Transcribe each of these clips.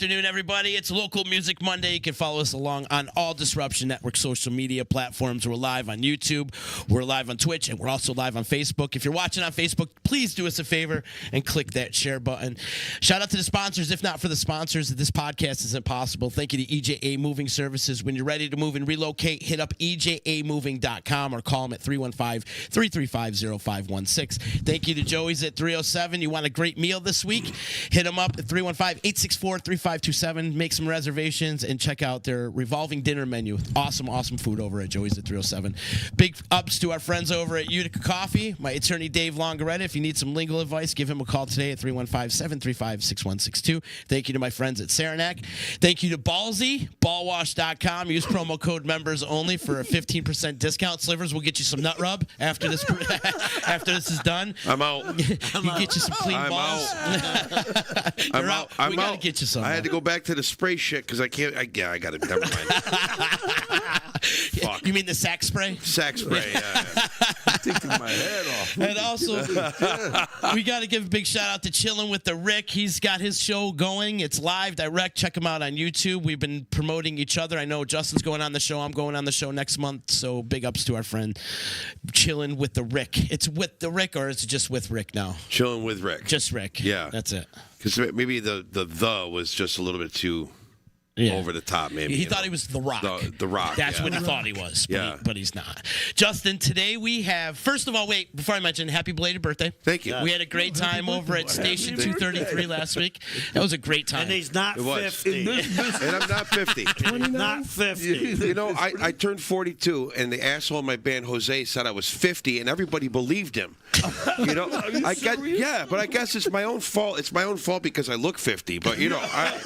afternoon, everybody. It's Local Music Monday. You can follow us along on all Disruption Network social media platforms. We're live on YouTube, we're live on Twitch, and we're also live on Facebook. If you're watching on Facebook, please do us a favor and click that share button. Shout out to the sponsors. If not for the sponsors, this podcast isn't possible. Thank you to EJA Moving Services. When you're ready to move and relocate, hit up ejamoving.com or call them at 315-335-0516. Thank you to Joey's at 307. You want a great meal this week? Hit them up at 315-864-3527. Make some reservations and check out their revolving dinner menu. Awesome, awesome food over at Joey's at 307. Big ups to our friends over at Utica Coffee. My attorney, Dave Longaretta. If you need some legal advice, give him a call today at 315-735-6162. Thank you to my friends at Saranac. Thank you to Ballsy, ballwash.com. Use promo code members only for a 15% discount. Slivers will get you some nut rub after this after this is done. I'm out. Get you some clean balls. I'm out. We gotta get you some. I had to go back to the spray shit because I can't. I got it. Never mind. Fuck. You mean the sack spray? Sack spray. Yeah. Taking my head off. And also, we got to give a big shout out to Chillin' with the Rick. He's got his show going. It's live, direct. Check him out on YouTube. We've been promoting each other. I know Justin's going on the show. I'm going on the show next month. So big ups to our friend Chillin' with the Rick. It's with the Rick, or is it just with Rick now? Chilling with Rick. Just Rick. Yeah. That's it. Because maybe the was just a little bit too over the top. Maybe he thought he was The Rock. The Rock. That's what he thought he was. But, but he's not. Justin, today we have. First of all, wait before I mention, happy belated birthday. Thank you. We had a great time over at Station 233 last week. That was a great time. And he's not 50. And I'm not 50. He's not 50. You know, I turned 42, and the asshole in my band, Jose, said I was 50, and everybody believed him. You know, but I guess it's my own fault. It's my own fault because I look 50. But you know, I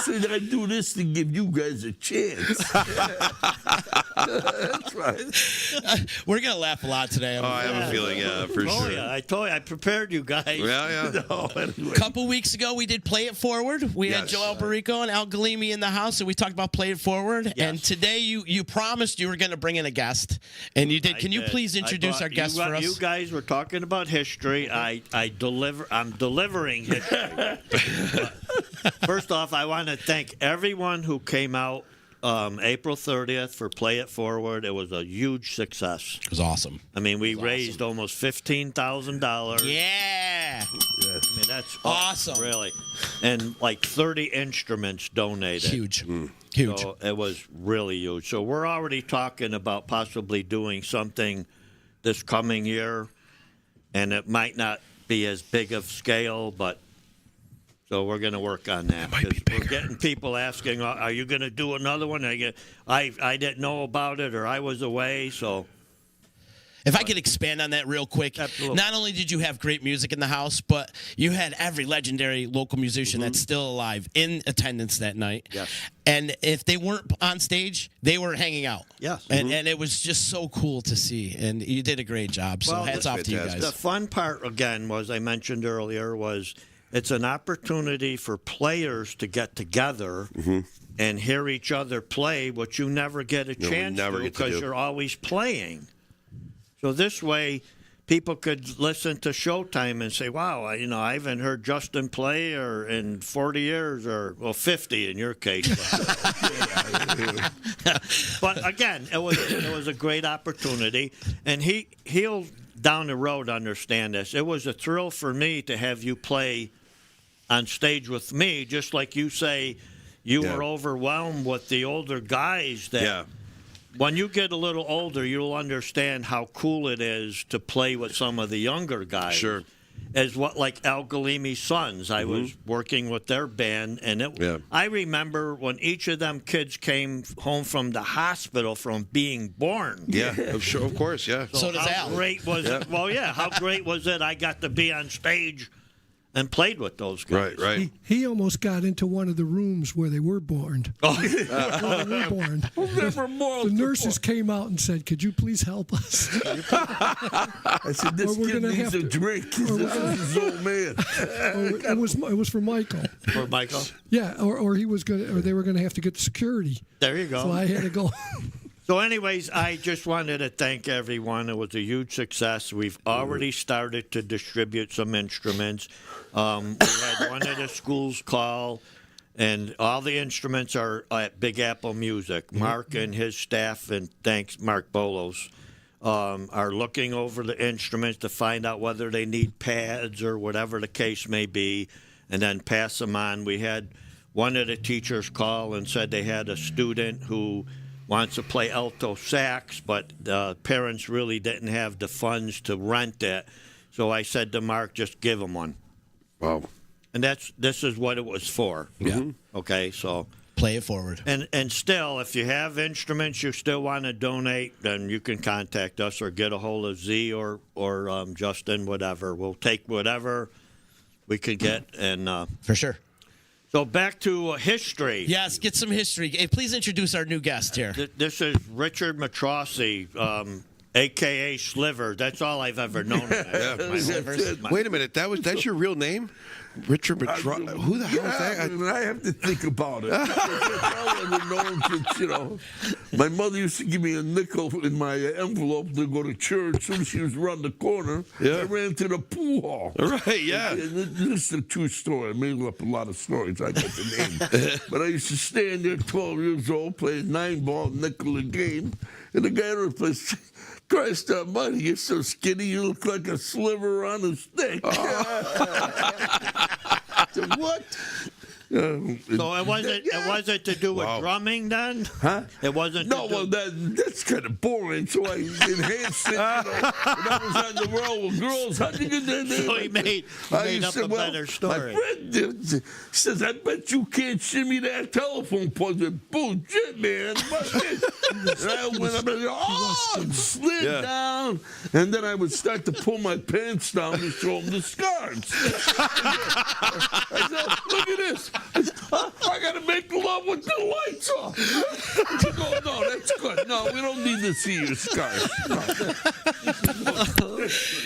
said I do this to give you guys a chance. That's right. We're gonna laugh a lot today. I have a feeling, for sure. Yeah, I told you, I prepared you guys. Yeah. A couple weeks ago, we did Play It Forward. We had Joe Alberico and Al Galime in the house, and we talked about Play It Forward. Yes. And today, you promised you were going to bring in a guest, and you did. Can you please introduce our guest for us? You guys were talking about history. I'm delivering history. First off, I want to thank everyone who came out April 30th for Play It Forward. It was a huge success. It was awesome. I mean, we raised almost $15,000. Yeah. I mean, that's awesome. Really. And like 30 instruments donated. Huge. Huge. So it was really huge. So we're already talking about possibly doing something this coming year, and it might not be as big of scale, but so we're going to work on that. We're getting people asking, are you going to do another one? I didn't know about it, or I was away, so. If I could expand on that real quick, not only did you have great music in the house, but you had every legendary local musician that's still alive in attendance that night. Yes. And if they weren't on stage, they were hanging out. Yes. And it was just so cool to see. And you did a great job. So hats off to you guys. The fun part, again, was I mentioned earlier, was it's an opportunity for players to get together and hear each other play, which you never get a chance to because you're always playing. So this way, people could listen to Showtime and say, wow, I haven't heard Justin play in 40 years, or, 50 in your case. But again, it was a great opportunity. And he'll, down the road, understand this. It was a thrill for me to have you play on stage with me, just like you say you were overwhelmed with the older guys that... Yeah. When you get a little older, you'll understand how cool it is to play with some of the younger guys. Sure. As like Al Galime's sons. I was working with their band, and I remember when each of them kids came home from the hospital from being born. Yeah, sure, of course, yeah. So does Al. How great was it? Well, yeah, how great was it I got to be on stage and played with those guys. Right. He almost got into one of the rooms where they were born. Where they were born. The nurses came out and said, "Could you please help us?" I said, "This kid needs a drink. This is his old man." It was for Michael. For Michael? Yeah, or he was going, or they were going to have to get the security. There you go. So I had to go. So, anyways, I just wanted to thank everyone. It was a huge success. We've already started to distribute some instruments. We had one of the schools call, and all the instruments are at Big Apple Music. Mark and his staff, and thanks, Mark Bolos, are looking over the instruments to find out whether they need pads or whatever the case may be, and then pass them on. We had one of the teachers call and said they had a student who wants to play alto sax, but the parents really didn't have the funds to rent it. So I said to Mark, just give him one. Wow. And this is what it was for. Yeah. Okay, so play it forward. And still, if you have instruments you still want to donate, then you can contact us or get a hold of Z or Justin, whatever. We'll take whatever we could get. And for sure. So back to history. Yes, get some history. Hey, please introduce our new guest here. This is Richard Matrossi, a.k.a. Slivers. That's all I've ever known. Wait a minute. That's your real name? Richard Matrossi? Who the hell is that? I have to think about it. That's all I've known since, my mother used to give me a nickel in my envelope to go to church. As soon as she was around the corner, I ran to the pool hall. Right, yeah. This is a true story. I made up a lot of stories. I got the name. But I used to stand there 12 years old, playing 9-ball nickel a game, and the guy replaced. Christ almighty, you're so skinny, you look like a sliver on a stick. So what? So it wasn't to do with drumming then? Huh? It wasn't. No, well, that's kind of boring. So I enhanced it. When I was on the road with girls, how did you get that name? So he made up a better story. My friend says, "I bet you can't shimmy that telephone pole." I said, "Bullshit, man!" And I went up and slid down, and then I would start to pull my pants down to show them the scars. I said, "Look at this." I gotta make love with the lights off. You go, no, that's good. No, we don't need to see your scars.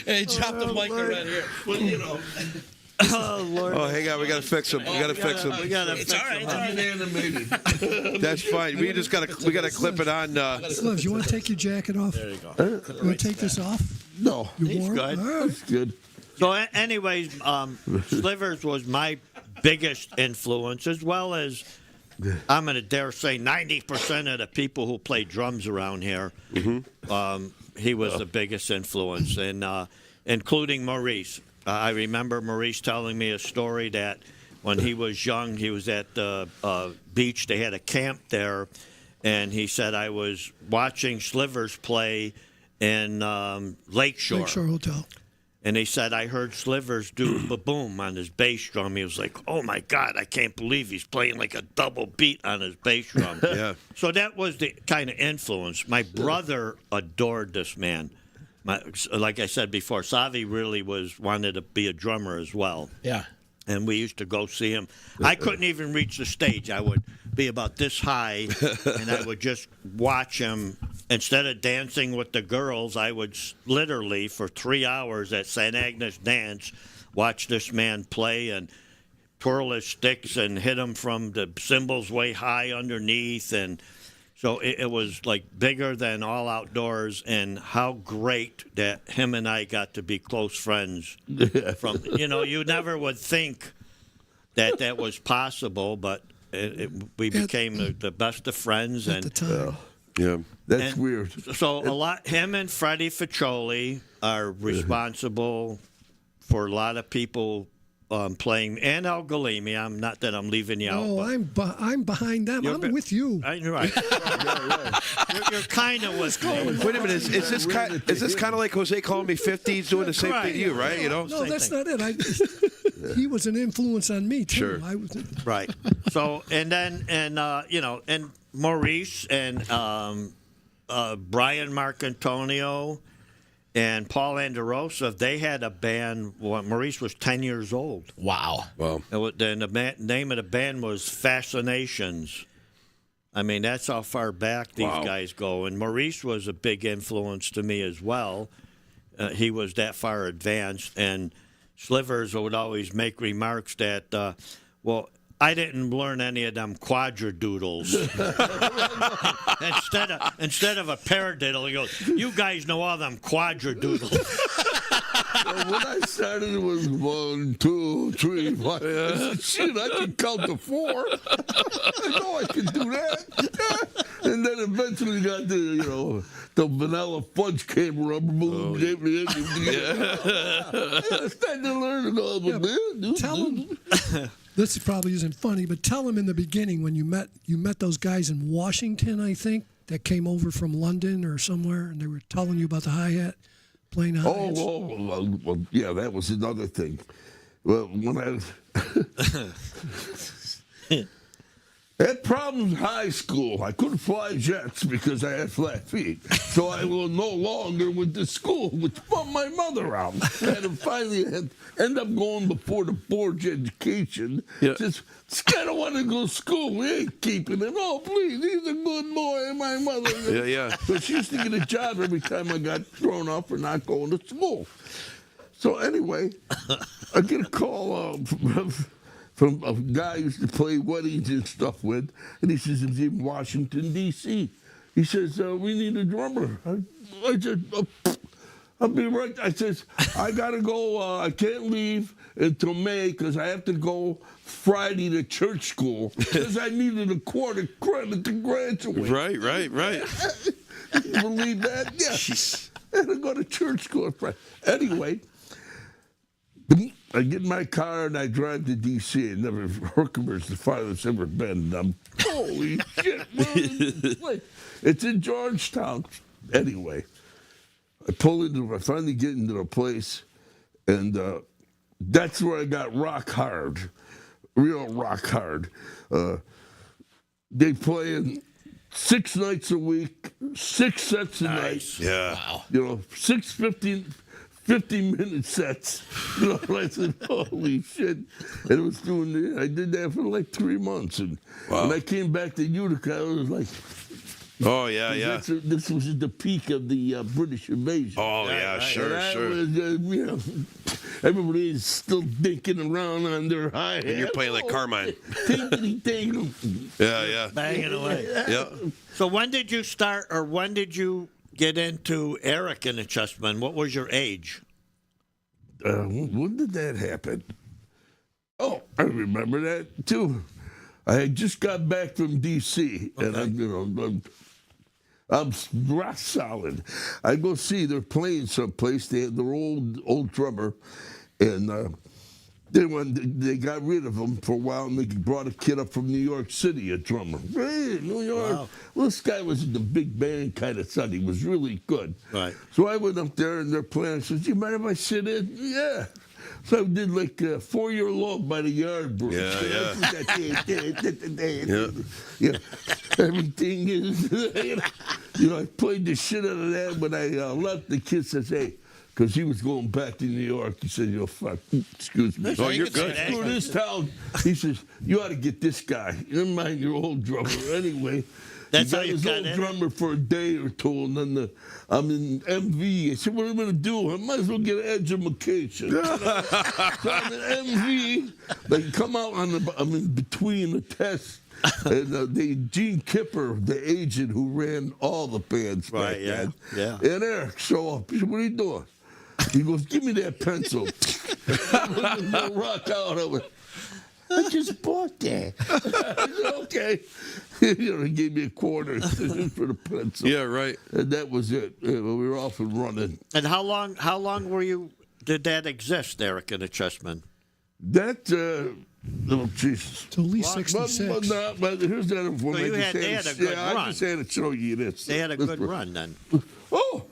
Hey, drop the mic right here. Well, you know. Oh Lord! Oh, hang on, we gotta fix him. We gotta fix him. It's all right. I'm animated. That's fine. We gotta clip it on. Slivs, you want to take your jacket off? There you go. You want to take this off? No, You warm? good. All right. that's good. So, anyways, Slivers was my biggest influence, as well as I'm going to dare say 90% of the people who play drums around here. He was the biggest influence, and including Maurice. I remember Maurice telling me a story that when he was young, he was at the beach. They had a camp there, and he said, I was watching Slivers play in Lakeshore. Lakeshore Hotel. And he said, I heard Slivers do ba-boom on his bass drum. He was like, oh, my God, I can't believe he's playing like a double beat on his bass drum. Yeah. So that was the kind of influence. My brother adored this man. Like I said before, Savi really wanted to be a drummer as well. Yeah. And we used to go see him. I couldn't even reach the stage. I would be about this high, and I would just watch him. Instead of dancing with the girls, I would literally, for 3 hours at St. Agnes Dance, watch this man play and twirl his sticks and hit him from the cymbals way high underneath. And so it was like bigger than All Outdoors, and how great that him and I got to be close friends. From you never would think that was possible, but we became the best of friends. At the time. Yeah. That's weird. So him and Freddie Ficcioli are responsible for a lot of people playing, and Al Galime. I'm not that I'm leaving you out. Oh, I'm behind them. I'm with you. You're right. You're kind of with me. Wait a minute. Is this kind of like Jose calling me 50? He's doing the same thing to you, right? You know. No, that's not it. He was an influence on me too. Sure. Right. So and Maurice and Brian Marcantonio and Paul Anderosa, they had a band. Well, Maurice was 10 years old. Wow. And the name of the band was Fascinations. I mean, that's how far back these guys go. And Maurice was a big influence to me as well. He was that far advanced. And Slivers would always make remarks that, I didn't learn any of them quadradoodles. instead of a paradiddle, he goes, "You guys know all them quadradoodles." When I started, it was 1, 2, 3, 4. I said, shit, I can count to 4. I know I can do that. And then eventually got the vanilla fudge came rubber balloon. Gave me I started to learn it all. But tell him. This probably isn't funny, but tell him in the beginning when you met those guys in Washington, I think, that came over from London or somewhere, and they were telling you about the hi-hat, playing the hi-hats. Well, yeah, that was another thing. Well, when I had problems in high school, I couldn't fly jets because I had flat feet. So I no longer went to school, which bummed my mother out. And finally end up going before the board's education. Yeah. Just, I don't want to go to school. We ain't keeping it. Oh, please, he's a good boy. And my mother. Yeah. So she used to get a job every time I got thrown out for not going to school. So anyway, I get a call from a guy I used to play weddings and stuff with, and he says it's in Washington, D.C. He says, we need a drummer. I said, I'll be right. I says, I got to go. I can't leave until May because I have to go Friday to church school because I needed a quarter credit to graduate. Right. You believe that? Yeah. Jeez. I had to go to church school Friday. Anyway, I get in my car and I drive to D.C. and never Herkimer's the farthest ever been. And holy shit, it's in Georgetown. Anyway, I finally get into the place, and that's where I got rock hard, real rock hard. They play 6 nights a week, 6 sets a night. Yeah. Wow. 6 50-minute sets. I said, holy shit. And I did that for like 3 months. And when I came back to Utica, I was like, oh, yeah. This was the peak of the British invasion. Oh, yeah, sure. Was, everybody is still dinking around on their hi-hat. And you're playing like Carmine. Tinkety-ting. Yeah. Banging away. Yeah. So when did you start, or when did you get into Eric and the Chessmen? What was your age? When did that happen? Oh, I remember that too. I had just got back from D.C. and I'm rock solid. I go see they're playing someplace. They had their old drummer, and they got rid of him for a while, and they brought a kid up from New York City, a drummer. Hey, New York. Wow. Well, this guy was in the big band kind of son. He was really good. Right. So I went up there, and they're playing. I said, do you mind if I sit in? Yeah. So I did like 4-year Love by the Yardbirds. Yeah. Everything is, I played the shit out of that. When I left, the kid says, hey, because he was going back to New York. He said, fuck, excuse me. Oh, you're good. Screw this town. He says, you ought to get this guy. Never mind your old drummer. Anyway, that's how you got his old drummer for a day or two, and then I'm in MV. I said, what are we going to do? I might as well get an education. So I'm in MV. They come out I'm in between the tests. And Gene Kipper, the agent who ran all the bands back then, and Eric show up. He said, what are you doing? He goes, give me that pencil. I'm going to rock out of it. I just bought that. I said, okay. He gave me a quarter for the pencil. Yeah, right. And that was it. We were off and running. And how long did that exist, Eric and the Chessmen? That, oh, Jesus. It's at least 66. But here's the other one. So they had a good run. I just had to show you this. They had a good run then. Oh,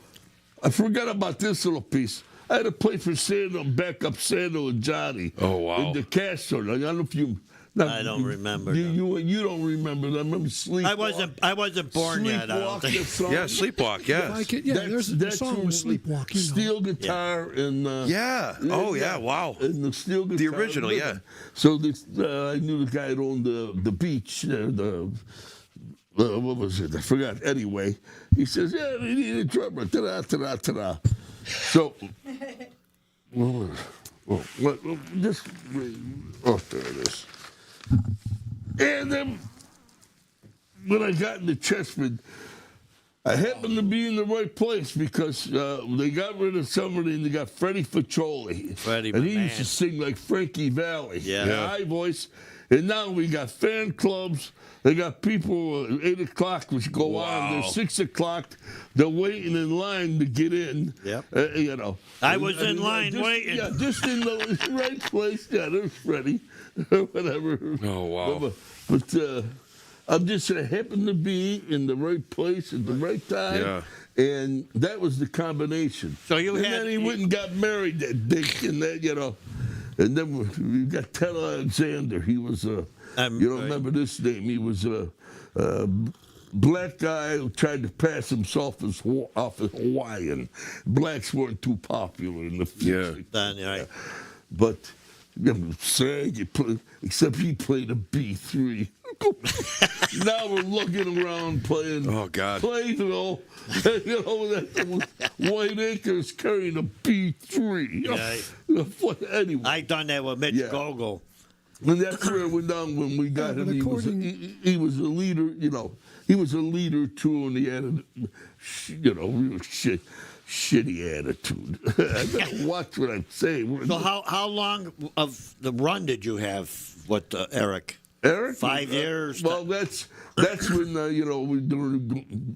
I forgot about this little piece. I had to play for backup Sando and Johnny. Oh, wow. In the Castro. I don't know if you... I don't remember. You don't remember that. I remember Sleepwalk. I wasn't born yet. I don't think. Yeah, Sleepwalk. Yes. There's a song with Sleepwalk. Steel guitar and. Yeah. Oh yeah. Wow. And the steel guitar. The original. Yeah. So I knew the guy that owned the beach. What was it? I forgot. Anyway, he says, "Yeah, we need a drummer." Ta-da. So. There it is. And then when I got into Chessman, I happened to be in the right place because they got rid of somebody and they got Freddie Faccioli. And he used to sing like Frankie Valli. Yeah. High voice. And now we got fan clubs. They got people at 8 o'clock which go on. They're 6 o'clock. They're waiting in line to get in. Yep. You know. I was in line waiting. Yeah, just in the right place. Yeah, there's Freddie. Whatever. Oh, wow. But I'm just happened to be in the right place at the right time. Yeah. And that was the combination. So you and had- then he went and got married, that dick, and that, you know. And then we got Ted Alexander. He was you don't remember this name? He was a black guy who tried to pass himself off as Hawaiian. Blacks weren't too popular in the future. Right. But sang, except he played a B3. Now we're looking around playing. Oh God! Plainville, you know, White Acres carrying a B3. Anyway, I done that with Mitch Gogol. And that's where it went down when we got him. He was a leader, you know. He was a leader too, and he had a, you know, real shitty attitude. I better watch what I'm saying. So how long of the run did you have with Eric? Eric? 5 years? Well, that's when, you know, we were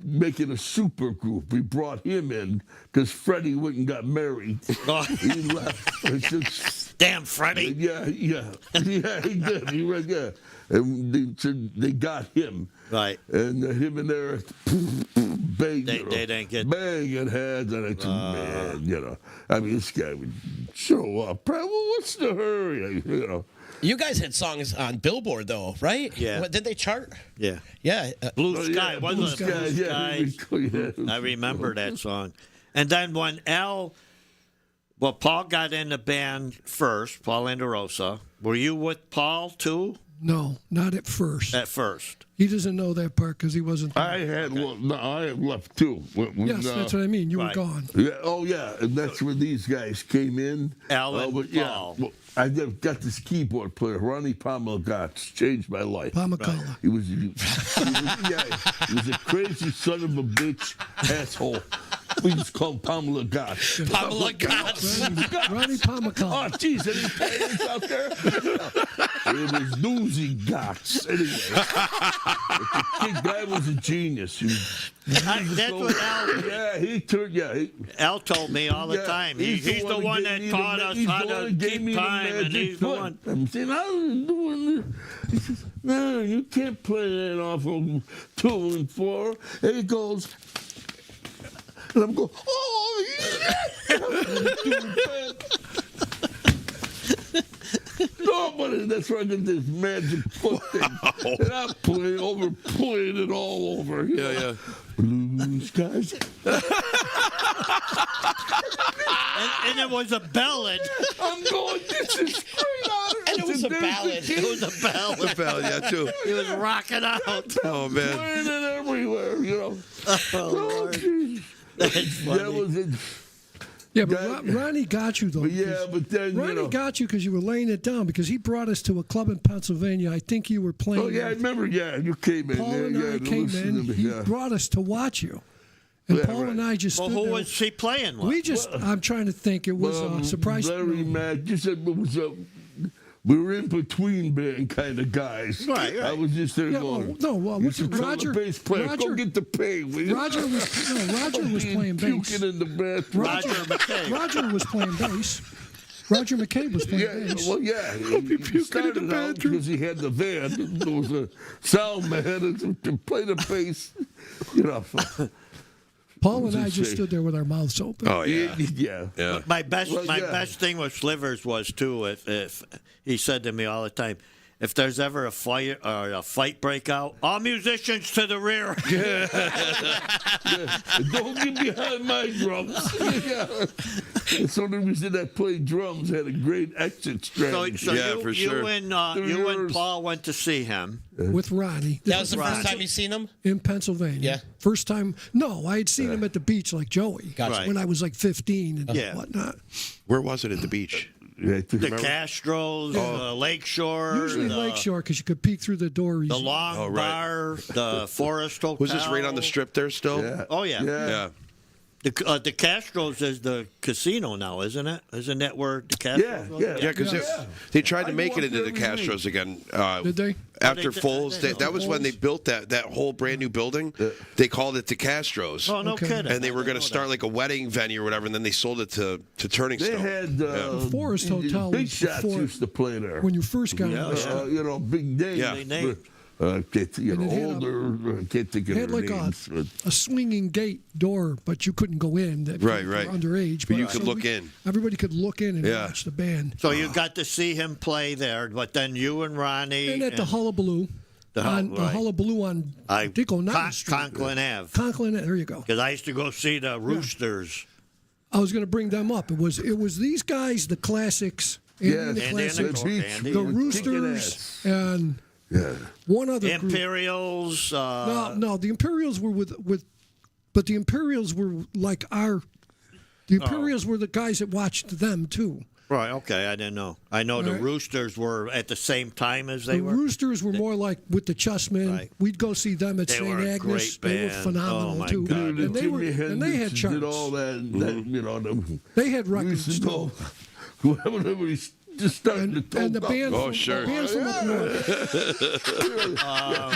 making a super group. We brought him in because Freddie went and got married. He left. Damn, Freddie. Yeah, he did. He went, yeah. And they got him. Right. And him and Eric banged. They didn't get banging heads, and I said, man, you know, I mean, this guy would show up. Well, what's the hurry? You know. You guys had songs on Billboard, though, right? Yeah. Did they chart? Yeah. Yeah. Blue Sky. Blue Wasn't it Blue Sky? Skies? I remember that song. And then when Paul got in the band first, Paul Anderosa. Were you with Paul, too? No, not at first. At first. He doesn't know that part because he wasn't there. I had left too. Yes, that's what I mean. You were gone. Yeah, and that's when these guys came in. Alan, Paul. yeah, I got this keyboard player, Ronnie Palmagotz, changed my life. Palmacala. He was a crazy son of a bitch asshole. We just call him Pamela Gotts. Pamela Gotts. Ronnie Palmacala. Oh, jeez, any parents out there? It was Newsy Gotts. Anyway, the guy was a genius. That's what Al. Yeah, he turned. Al told me all the time. He's the one that taught us how to keep time, and he's the one. I'm saying, how are you doing this? He says, no, you can't play that off of 2 and 4. And he goes. And I'm going, oh, yeah! Nobody, that's where I get this magic foot thing. And I'm overplaying it all over. Yeah. Blue skies. And it was a ballad. I'm going, this is straight out of And it was a ballad. It was a ballad. The bell, yeah, too. He was rocking out. Oh man. Playing it everywhere, you know. Oh, Lord. Geez. That's funny. That was it. Yeah, but Ronnie got you, though. But yeah, but then, Ronnie you know. got you because you were laying it down because he brought us to a club in Pennsylvania. I think you were playing. Oh, yeah, I remember. Yeah, you came in. Paul and I came in. He brought us to watch you. And Paul and I just Well, stood who there. was he playing with? We just, I'm trying to think. It was a surprise. Larry Mack. You said it was we were in between band kind of guys. Right. I was just there going. You should tell the bass player, go get the pay. Will you? Roger was playing bass. Puking in the bathroom. Roger McKay. Roger was playing bass. Roger McKay was playing bass. Well, yeah. He started out because he had the van. There was a sound man to play the bass. You know. Paul and I just stood there with our mouths open. Oh yeah. Yeah. My best thing with Slivers was too. If he said to me all the time, if there's ever a fire or a fight break out, all musicians to the rear. Don't get behind my drums. So the reason I played drums had a great exit strategy. So you and Paul went to see him with Ronnie. That was the first time you seen him? In Pennsylvania. Yeah. First time. No, I had seen him at the beach like Joey. Gotcha. When I was like 15 and Yeah. whatnot. Where was it at the beach? The Castros, Lakeshore. Usually Lakeshore, because you could peek through the door easy. The Long Bar, the Forest Hotel. Was this right on the strip there still? Yeah. Oh, yeah. Yeah. The Castros is the casino now, isn't it? Isn't that where the Castros was? Yeah, because they tried to make it into the Castros again. Did they? After Foles, that was when they built that whole brand new building. They called it the Castros. Oh, no kidding. And they were going to start like a wedding venue or whatever, and then they sold it to Turning They Stone. had The Forest Hotel Big was Shots before- used to play there. When you first got on the strip. You know, big names. Yeah. Big names. Can't, you And know, it had a- older. Can't think of It had their like names. a swinging gate door, but you couldn't go in. That Right. Underage, But you could look in. Everybody could look in and Yeah. watch the band. So you got to see him play there, but then you and Ronnie. And at the Hullabaloo, the Hullabaloo on I think on 9th Street. Conklin Ave. Conklin, there you go. Because I used to go see the Roosters. I was going to bring them up. It was these guys, the classics, Yeah, the Andy classics, and Andy. the Kicking Roosters, ass. and Yeah. one other group. Imperials. No, the Imperials were but the Imperials were like the Imperials were the guys that watched them too. Right, okay, I didn't know. I know the Right. Roosters were at the same time as they The were. Roosters were more like with the Chessmen. Right. We'd go see them at They St. were a Agnes. great They were band. phenomenal Oh, my too. God. And they were, Jimi and they had Hendrix charts. did all that, you know. They had records used to too. know whoever he's just starting to talk And the band, Oh, from, sure. the band from up north.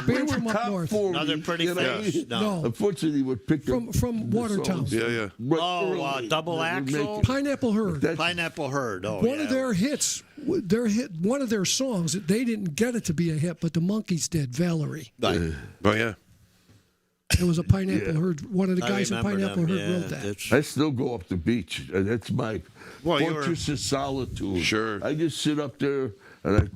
Band from up north. Another pretty famous. No. Unfortunately, would pick up From the Watertown. songs Yeah. Oh, early. Double They would make Axel? it. Pineapple Herd. Pineapple Herd. Oh, One yeah. of their hits, one of their songs, they didn't get it to be a hit, but the Monkees did. Valerie. Right. Oh, yeah. It was a Pineapple Herd. One of the I guys in remember Pineapple them, Herd yeah, wrote that. it's- I still go up the beach. That's my Well, you were- fortress of solitude. Sure. I just sit up there and I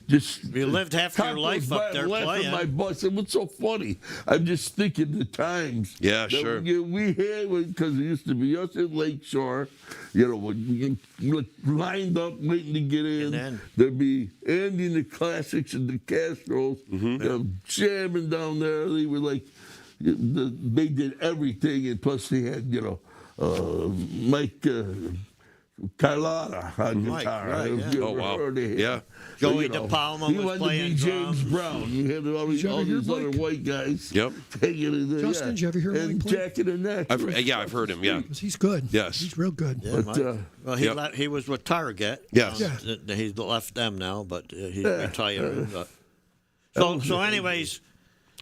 just. You lived half your Tom life goes up by, there I'm laughing playing. My bus. It was so funny. I'm just thinking the times. Yeah, that sure. We had, because it used to be us at Lakeshore, you know, when we lined up waiting to get in. And then- There'd be Andy and the Classics and the Castros you know, jamming down there. They were like, they did everything, and plus they had, you know, Mike Carlotta on Mike, guitar. right, yeah. You Oh, ever wow. heard of him? Yeah. Joey You know, DePalma he was wanted playing to be James drums. Brown. You had all these, you ever hear other Mike? white guys. Yep. Taking it there. Justin, did you ever hear and Mike play? Jack in the Neck. I've heard him, yeah. He's good. Yes. He's real good. Yeah, But, Mike. Well, he Yep. he was with Target. Yes. Yeah. He left them now, but he's retired. But. So, anyways,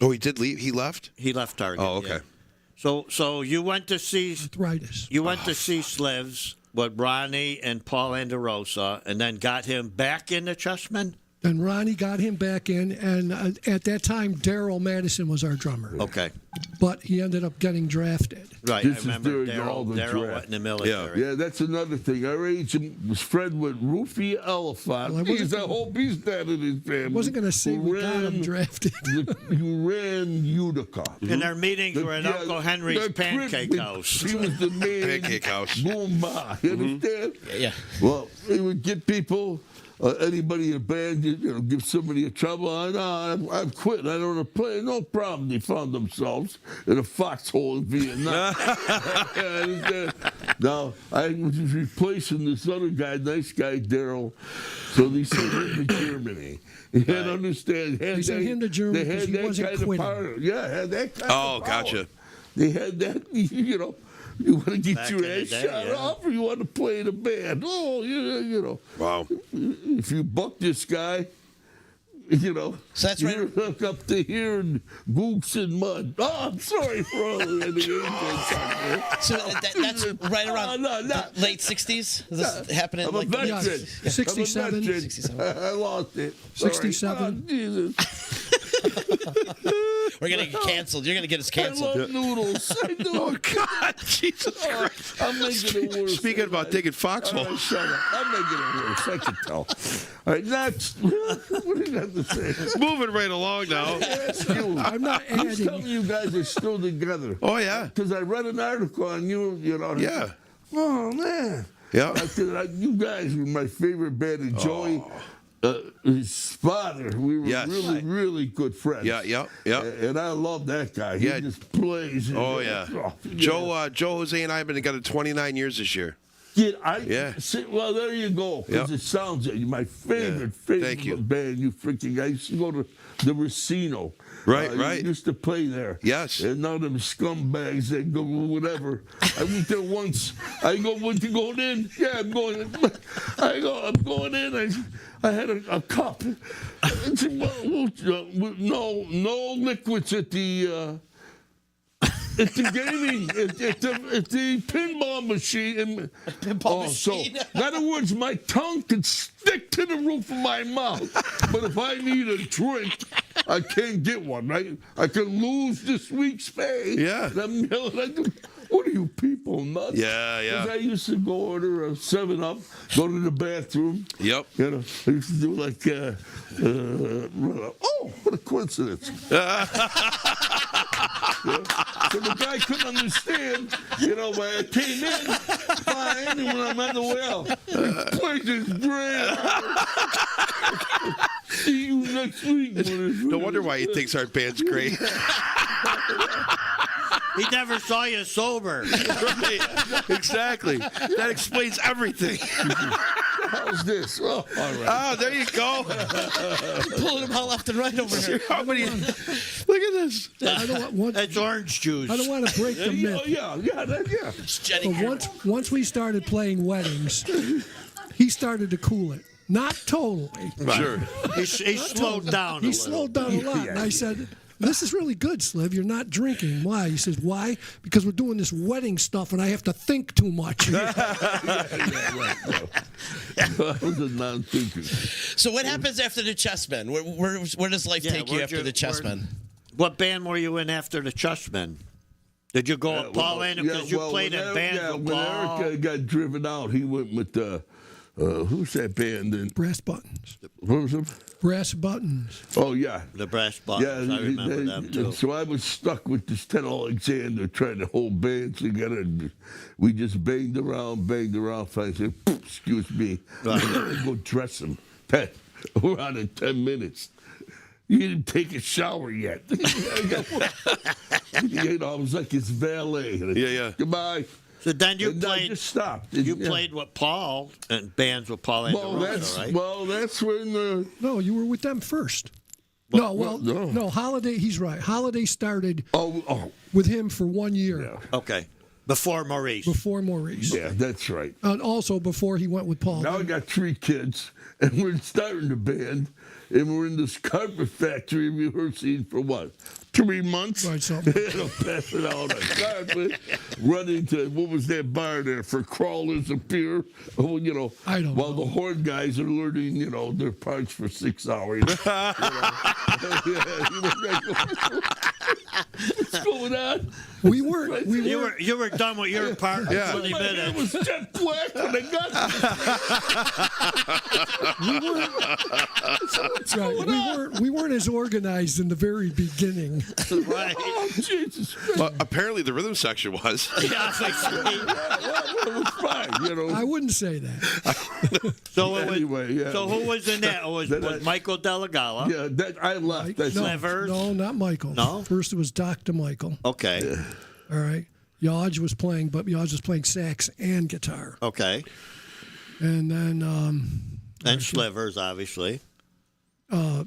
Oh, he did leave? He left? he left Target. Oh, okay. Yeah. So you went to see Arthritis. Slivs with Ronnie and Paul Anderosa, and then got him back in the Chessmen. And Ronnie got him back in, and at that time, Daryl Madison was our drummer. Okay, But he ended up getting drafted. right. This I is remember during all the Daryl draft. went in the military. Yeah, that's another thing. Our agent was friend with Rufy Elephant. Well, I hope he's dead in his family. I wasn't going to say who we got him ran- drafted. Who ran Utica. And their meetings were at Yeah, Uncle Henry's the Pancake crib- House. He was the man. Pancake House. Boom, ba. You understand? Yeah. Well, he would get people, anybody in a band, you know, give somebody a trouble. I'm quit. I don't want to play. No problem. They found themselves in a foxhole in Vietnam. Now, I was replacing this other guy, nice guy, Daryl. So they sent him to Germany. You had to understand. They sent him to Germany They had because he that wasn't kind of quitting. power. Yeah, had that kind Oh, of power. gotcha. They had that, you know. You want to get Back your in the ass day, shot yeah. off, or you want to play in a band? Oh, you know. Wow. If you buck this guy, you know. So that's right. You're hooked up to here and goops and mud. Oh, I'm sorry for all of the agents out there. So that's right around No, the late 60s? Is this happening? I'm a Like, veteran. Yeah, 67. I'm a veteran. 67. I lost it. Sorry. 67. Oh, Jesus. we're going to get canceled. You're going to get us I canceled. love noodles. I do. Oh, God. Jesus Christ. I'm making it worse. Speaking about digging All foxhole. right, shut up. I'm making it worse. I can tell. All right, next. What do you got to say? Moving right along now. Ask you. I'm not Who's telling adding. you guys are still together? Oh, yeah. Because I read an article on you, you know. Yeah. Oh, man. Yeah. You guys were my favorite band. And Joey, his father, we were Yes. really, really good friends. Yeah. And I love that guy. Yeah. He just plays. Oh, yeah. Joe Jose and I have been together 29 years this year. Well, there you go. Because it sounds like my favorite band. You freaking. I used to go to the Racino. Right. Used to play there. Yes. And now them scumbags, they go whatever. I went there once. I go, "Would you go in?" "Yeah, I'm going in." I'm going in. I had a cup. I said, no liquids at the. It's the gaming, it's the pinball machine. So, in other words, my tongue can stick to the roof of my mouth. But if I need a drink, I can't get one. I can lose this week's pay. Yeah. And I'm yelling, what are you people nuts? Yeah. 'Cause I used to go order a 7-Up, go to the bathroom. Yep. You know, I used to do like, what a coincidence. So the guy couldn't understand, when I came in, fine, and when I'm on the way out, the place is great. See you next week. No wonder why he thinks our band's great. He never saw you sober. Right. Exactly. That explains everything. How's this? Oh, all right. Oh, there you go. Pulling them all left and right over here. How many? Look at this. That's orange juice. I don't want to break the myth. Yeah. It's Jenny. But once we started playing weddings, he started to cool it. Not totally. Sure. He slowed down. He slowed down a lot. And I said, "This is really good, Sliv. You're not drinking. Why?" He says, "Why? Because we're doing this wedding stuff and I have to think too much." I was a non-thinker. So what happens after the Chessmen? Where does life take you after the Chessmen? What band were you in after the Chessmen? Did you go with Paul in because you played in bands with Paul? When Eric got driven out, he went with who's that band? Then? Brass Buttons. What was it? Brass Buttons. Oh, yeah. The Brass Buttons. I remember them, too. So I was stuck with this Ted Alexander trying to hold bands together. And we just banged around. Finally said, "Excuse me. I gotta go dress him. Pat, we're on in 10 minutes. You didn't take a shower yet." I was like his valet. Yeah. Goodbye. So then you I played. just stopped. You played with Paul and bands with Paul and right? Well, that's when. No, you were with them first. No, Holiday. He's right. Holiday started. With him for 1 year. Yeah. Okay. Before Maurice. Yeah, that's right. And also before he went with Paul. Now I got 3 kids, and we're starting the band, and we're in this carpet factory rehearsing for what? 3 months? Right, something. Pass it out on carpet, run into, what was that bar there, for crawlers of beer? Oh, I don't while know. the horn guys are learning, their parts for 6 hours. What's going on? We weren't. You were done with your part in 20 It minutes. was jet black when I got We weren't as organized in the very beginning. Right. Oh, Jesus. Apparently, the rhythm section was. Yeah, It was fine, I wouldn't say that. So Anyway, yeah. So who was in that? Was Michael Delagala? Yeah, I left. That's Slivers? No, not Michael. No? First it was Dr. Michael. Okay. All right. Yodge was playing sax and guitar. Okay. And then And Slivers, obviously.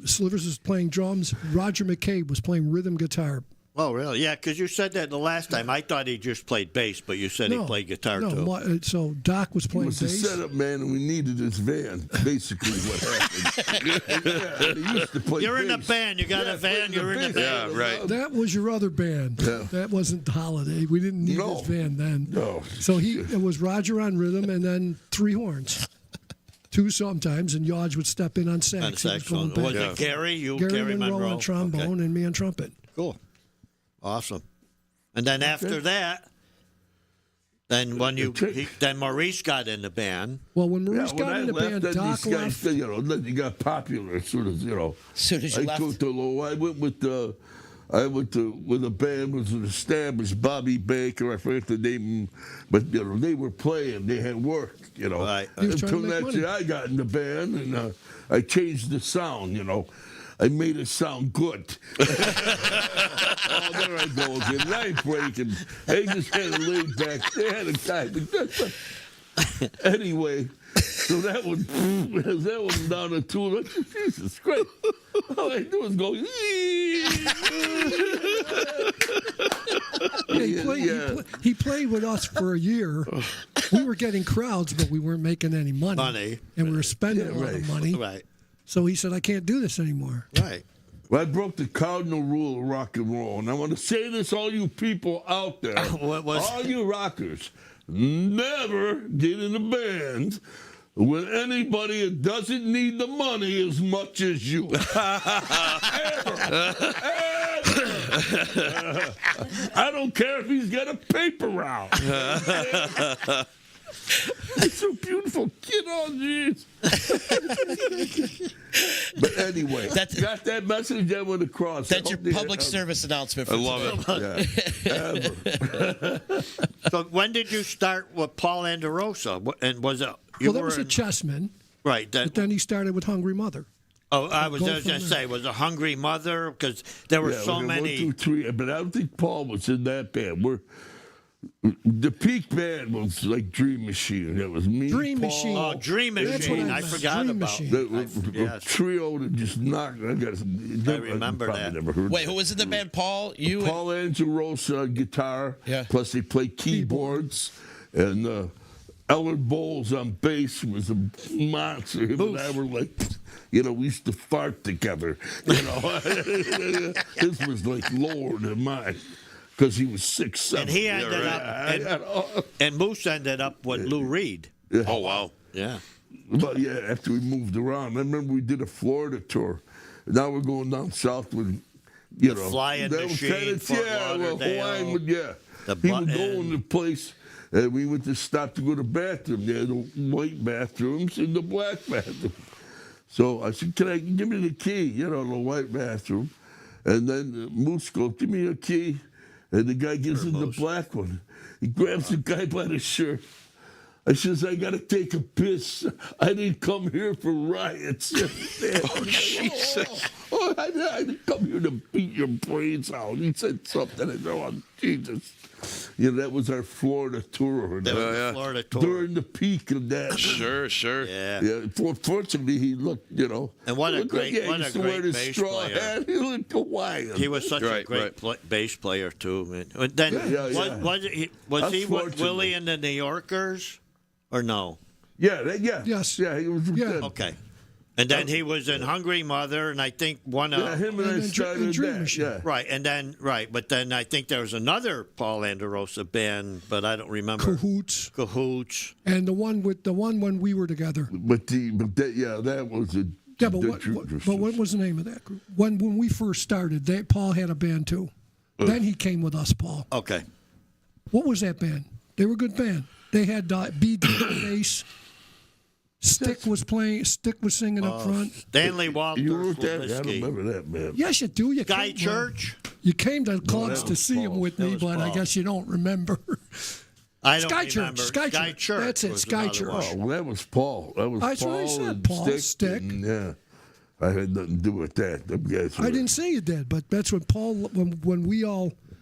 Slivers was playing drums. Roger McCabe was playing rhythm guitar. Oh, really? Yeah, because you said that the last time. I thought he just played bass, but you said he played guitar, too. So Doc was playing He was bass. a setup man, and we needed his van. Basically, what happened. He used to play You're in a bass. band. You got a van. You're in a band. Yeah, right. That was your other band. Yeah. That wasn't Holiday. We didn't need No. his van then. No. So it was Roger on rhythm and then 3 horns. 2 sometimes, and Yodge would step in on sax. On He was saxophone. going Was back. it Gary? Gary Monroe on trombone Okay. and me on trumpet. Cool. Awesome. And then after that, then Maurice got in the band. Well, when Maurice when got I in the left, band, then Doc these guys, left. then you got popular as soon as, As soon as you left. I went with a band was established, Bobby Baker, I forget the name, but they were playing, they had work, Right. He was trying to Until make that money. year, I got in the band and I changed the sound, I made it sound good. Oh, there I go again. Line breaking. They just had a laid back. They had a guy. Anyway, so that one down the tool. Jesus Christ! All I do is go. He played with us for a year. We were getting crowds, but we weren't making any money. And we were spending a lot of money. Right. So he said, I can't do this anymore. Right. Well, I broke the cardinal rule of rock and roll, and I want to say this, all you people out there, all you rockers, never get in a band with anybody that doesn't need the money as much as you. Ever. I don't care if he's got a paper route. It's so beautiful. Get on, jeez. But anyway, got that message that went across. That's your public service announcement for I love today. it. So when did you start with Paul Anderosa? And was it? Well, that was a chessman. Right. But then he started with Hungry Mother. Oh, I was going to say, was a Hungry Mother? Because there were so many. 1, 2, 3. But I don't think Paul was in that band. The peak band was like Dream Machine. That was me, Dream Paul. Machine. Oh, Dream Machine. I forgot Dream about Machine. A trio that just knocked. I remember that. Never heard Wait, who was in the band? Paul? You? Paul Angerosa on guitar. Yeah. Plus they played keyboards. And Ellen Bowles on bass was a monster. Him and I were like, we used to fart together. His was like lower than mine. Because he was 6'7". And he ended up, and Moose ended up with Lou Reed. Yeah. Oh, wow. Yeah. But yeah, after we moved around, I remember we did a Florida tour. Now we're going down south with, Flying Machine, Fort Lauderdale, Hawaiian would, he would go in the place, and we would just stop to go to the bathroom. They had the white bathrooms and the black bathroom. So I said, give me the key, the white bathroom. And then Moose goes, give me a key. And the guy gives him the black one. He grabs the guy by the shirt. I says, I got to take a piss. I didn't come here for riots. Oh, Jesus. I didn't come here to beat your brains out. He said something. I said, oh, Jesus. That was our Florida tour. That was the Florida tour. During the peak of that. Sure. Yeah. Fortunately, he looked, And what a great bass player. Hat. He looked Hawaiian. He was such a great bass player, too. Then, was he with Willie and the New Yorkers? Or no? Yes. Yeah, he was. Yeah. Okay. And then he was in Hungry Mother, and I think one of him and I started Dream that. Yeah. right, and then but then I think there was another Paul Anderosa band, but I don't remember. Cahoots. And the one when we were together. That was a. Yeah, but what was the name of that group? When we first started, Paul had a band too. Then he came with us, Paul. Okay. What was that band? They were a good band. They had BD bass. Stick was singing up front. Stanley Walters. You wrote that? I don't remember that, man. Yes, you do. Guy Church. You came to clubs to see him with me, but I guess you don't remember. I don't remember. Sky Church. That's it. Sky Church. Oh, well, that was Paul. That's Paul what I said. and Paul, Stick. And, I had nothing to do with that. Them guys I didn't say you did, but that's when Paul, when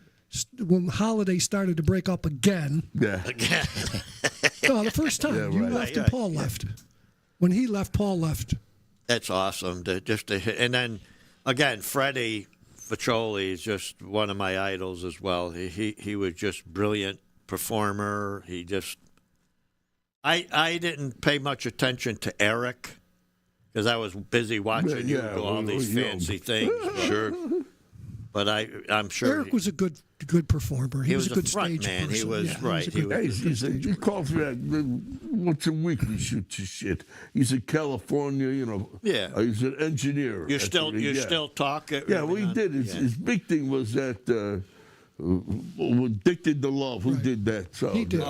Holiday started to break up again. Yeah. No, the first time you left and Paul left. When he left, Paul left. That's awesome. And then again, Freddie Faccioli is just one of my idols as well. He was just brilliant performer. I didn't pay much attention to Eric because I was busy watching you do all these fancy things. Sure. But I'm sure Eric was a good performer. He was a good front stage man. person. He was right. He calls me once a week. We shoot his shit. He's in California, Yeah. He's an engineer. You still talk? Yeah, we did. His big thing was that Addicted to Love. Who did that song? He did.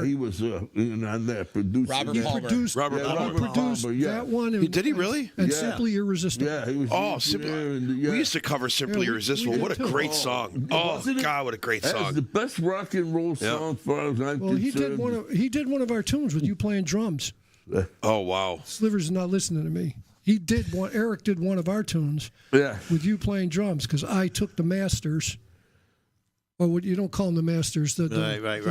He was in on that producing. Robert that. Palmer. Produced that one. And, Did he really? And Simply Irresistible. Yeah, he was. We used to cover Simply Irresistible. What a great song! Oh God, what a great That was song! the best rock and roll song, as far as I'm Well, concerned. he did one of our tunes with you playing drums. Oh wow! Slivers is not listening to me. Eric did one of our tunes Yeah. with you playing drums because I took the masters. or what you don't call them the masters, the Right.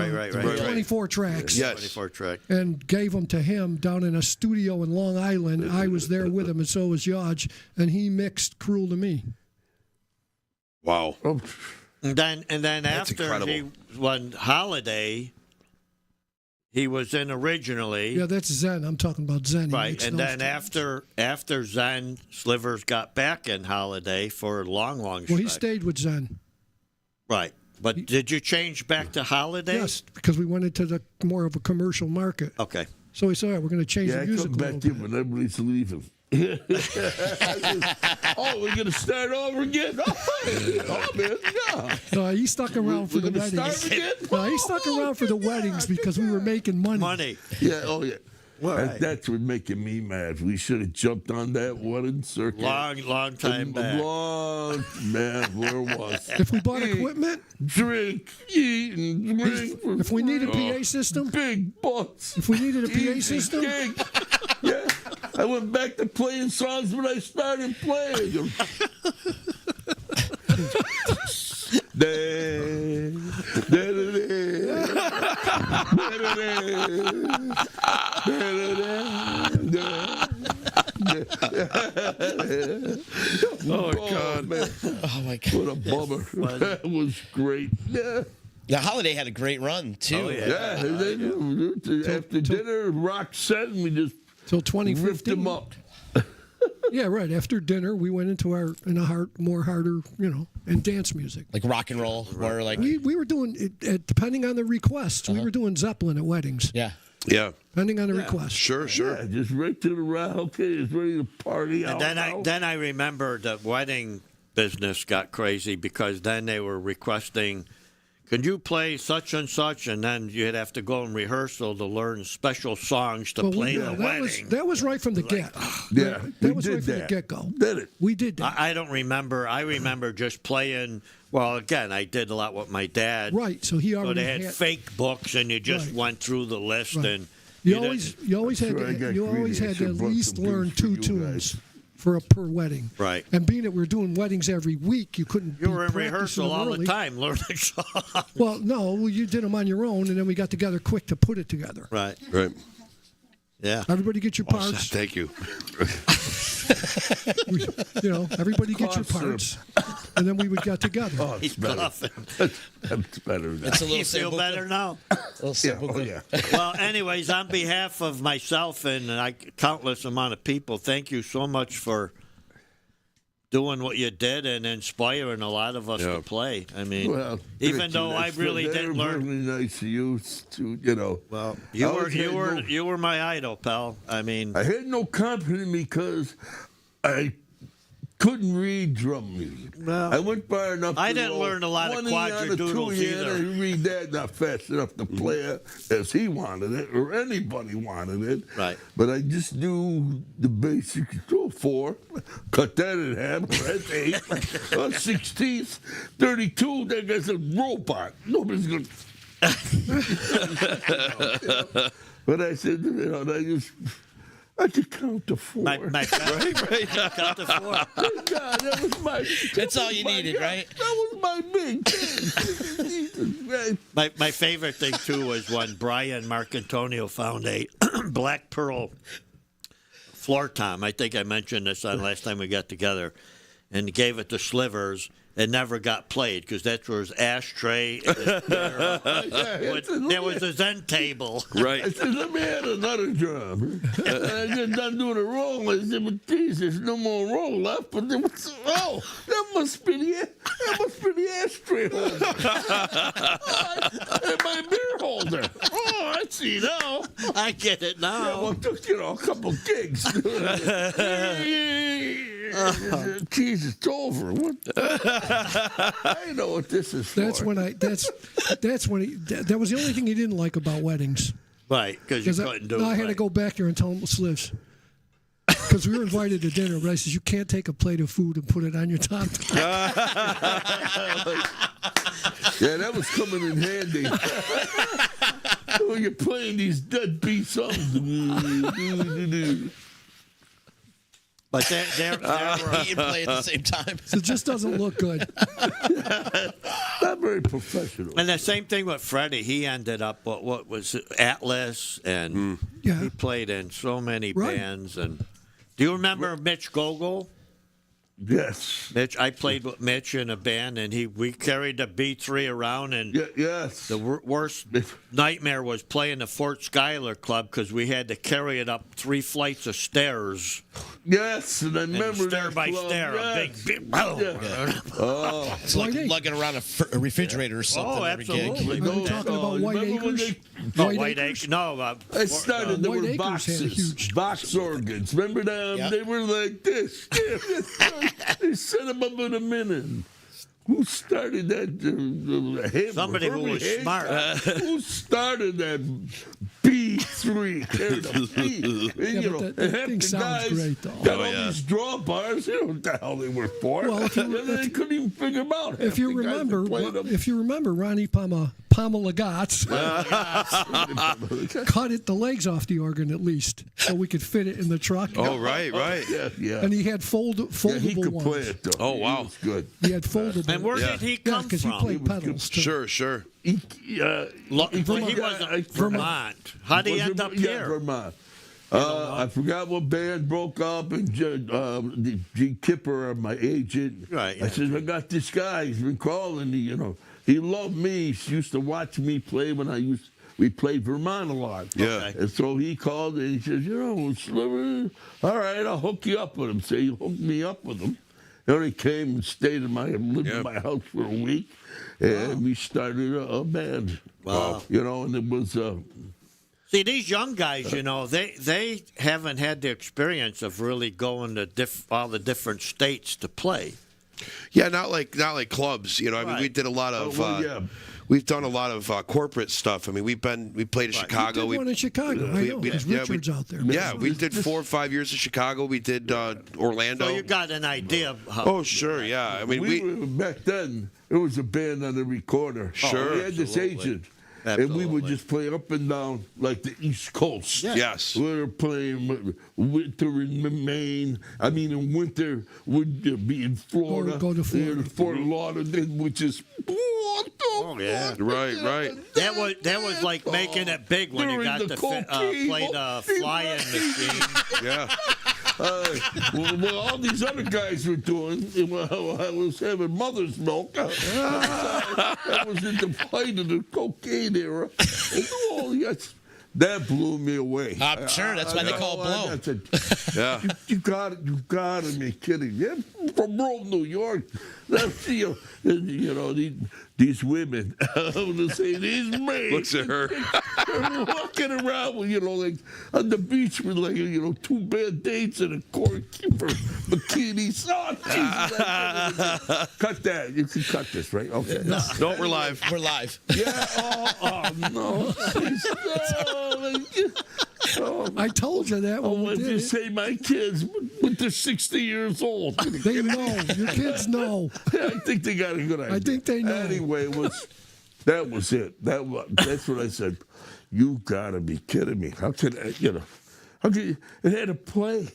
24 tracks. Yes. 24 track. And gave them to him down in a studio in Long Island. I was there with him, and so was Yodge, and he mixed "Cruel to Me." Wow. And then That's after incredible. when Holiday, he was in originally. Yeah, that's Zen. I'm talking about Zen. He Right, mixed and those then tunes. after Zen, Slivers got back in Holiday for a long Well, stretch. he stayed with Zen. Right, but did you change back to Holiday? Yes, because we went into the more of a commercial market. Okay. So he said, all right, we're going to change Yeah, the I music come a back little in bit. when everybody's leaving. Oh, we're gonna start over again? Oh man, yeah. No, he stuck around for We're the gonna weddings. start again? No, he stuck around for the weddings because we were making money. Money. Yeah, oh yeah. Well, That- right. That's what making me mad. We should have jumped on that wedding circuit. Long time back. Long, man, where was it? If we bought equipment, Drink, eat, and drink. For if we needed a free. PA system, Big butts. if we needed a PA Easy system, gig. Yeah, I went back to playing songs when I started playing them. Oh, God. Man, Oh my God. what a bummer. That was great. Yeah. The Holiday had a great run too. Oh, yeah. Yeah, and then after dinner, rock set, and we just till ripped 2015. them up. Yeah, right. After dinner, we went into our more harder, and dance music. Like rock and roll, where like We were doing it depending on the requests. We were doing Zeppelin at weddings, yeah. Yeah. depending on the request. Sure. Yeah, just right to the round. Okay, it's ready to party. And then I remember the wedding business got crazy because then they were requesting, could you play such and such? And then you'd have to go in rehearsal to learn special songs to play the wedding. that was right from the get. Yeah, we that was did right from the that. get-go. Did it? We did that. I don't remember. I remember just playing. Well, again, I did a lot with my dad. Right, so he So already they had fake books, and you just Right. went through the list, Right. and You didn't- always had where I got you always greedy. I had to should've at brought least some learn beers for 2 you tunes guys. per wedding. Right. And being that we were doing weddings every week, you couldn't. You be were in practicing rehearsal them all the early. time learning songs. Well, no, you did them on your own, and then we got together quick to put it together. Right. Right. Yeah. Everybody get your parts. Thank you. Everybody get your Cough syrup. parts, and then we would get together. Oh, He's it's better. coughing. That's better. Now. It's a little You feel sambuca. better now? Little Yeah, sambuca. oh yeah. Well, anyways, on behalf of myself and countless amount of people, thank you so much for doing what you did and inspiring a lot of us Yeah. to play. I mean, Well, even thank though you. I really They're didn't learn. Really nice of you to. Well, I you always had no- you were my idol, pal. I mean, I had no confidence because I couldn't read drum music. Well, I went far enough. I to didn't know learn a lot of 1 on a quadridoodles 2 either. I didn't read that not fast enough to play it as he wanted it or anybody wanted it. Right. But I just knew the basic 4. Cut that in half. That's 8. 16th, 32. That guy's a robot. Nobody's going to. But I said, I could count to 4. my right. Count to 4. God, that was my. That's all you needed, right? That was my big thing. My favorite thing too was when Brian Marcantonio found a black pearl floor tom. I think I mentioned this on last time we got together, and he gave it to Slivers. It never got played because that's where his ashtray. There was a Zen table. Right. I said, let me add another drum. And I got done doing a roll. I said, but geez, there's no more roll left. But there was, that must be the ashtray holder. And my beer holder. Oh, I see now. I get it now. Well, it took, a couple gigs. Geez, it's over. What? I know what this is for. That's when that was the only thing he didn't like about weddings. Right, because you couldn't do it. I had to right. go back there and tell him, Slivs, because we were invited to dinner, but I says, you can't take a plate of food and put it on your top. Yeah, that was coming in handy. When you're playing these deadbeat songs. But they're Eat and play at the same time. So it just doesn't look good. Not very professional. and the same thing with Freddie. He ended up what was it, Atlas, and Yeah. he played in so many Right. bands. And do you remember Mitch Gogol? Yes. Mitch, I played with Mitch in a band, and we carried the B3 around, and Yes. the worst nightmare was playing the Fort Schuyler Club because we had to carry it up 3 flights of stairs. Yes, and I remember stair that by club. stair, Yes. a big boom. Yeah. Oh, It's like White lugging around a refrigerator or something every gig. absolutely. Are you talking about White remember when Acres? No, White Acres. No, I started. There White were Acres had a boxes, huge- box organs. Remember them? Yep. They were like this. They set them up in a minute. Who started that? Somebody who was Herbie smart. Who started that B3? Yeah, but that half thing the sounds guys great, though. got all these drawbars. You know what the hell they were for. Well, if you- and they couldn't even figure them out. If you remember, Ronnie Pomelagatz cut the legs off the organ at least, so we could fit it in the truck. Oh, right. Yeah. And he had foldable He could ones. play it, though. Oh, wow. He was good. He had foldable. And where Yeah. did he Yeah, come because he from? played pedals too. Sure. He He was Vermont. How did he end up here? Vermont. I forgot what band broke up, and G. Kipper, my agent. Right, I yeah. said, I got this guy. He's been calling me. He loved me. He used to watch me play when we played Vermont a lot. Yeah. Okay. And so he called and he says, Slivers, all right, I'll hook you up with him. So he hooked me up with him. He came and lived in my house for a week, and we started a band. Wow. And it was. See, these young guys, they haven't had the experience of really going to all the different states to play. Yeah, not like clubs. I mean, Right. we did a lot of. yeah. We've done a lot of corporate stuff. I mean, we played in Chicago. We did one in Chicago. I know. Because Richard's out there. Yeah, we did 4 or 5 years in Chicago. We did Orlando. So you got an idea of how. Oh, sure, yeah. I mean, we were, back then, it was a band on the recorder. Sure. We had this Absolutely. agent. And we would Absolutely. just play up and down like the East Coast. Yeah. Yes. We were playing winter in Maine. I mean, in winter would be in Florida. Go to Florida. In Fort Lauderdale, which is what the Oh, yeah. fuck? Right. That was like making it big when you During got the to cocaine, play the flying machine. Yeah. Well, all these other guys were doing, I was having mother's milk. I was in the height of the cocaine era. Oh, yes. That blew me away. I'm sure that's why they call it blow. I said, Yeah. you got to be kidding me. I'm from rural New York. That's, these women, I'm going to say these men. Looks at her. They're walking around with, like on the beach with, like, 2 bad dates and a core-keeper bikini. Oh, Jesus. Cut that. You can cut this, right? Okay. No, we're live. We're live. Yeah. Oh, no. Oh, I told you that I when we want did to it. say my kids, but they're 60 years old. They know. Your kids know. I think they got a good idea. I think they know. Anyway, that was it. That's what I said. You gotta be kidding me. How could how could you, it had to play?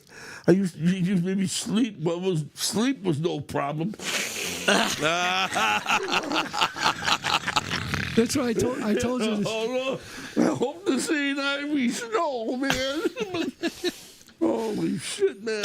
You used to maybe sleep. Well, sleep was no problem. That's what I told you. This. Oh, no. I hope this ain't Ivy Snow, man. Holy shit, man.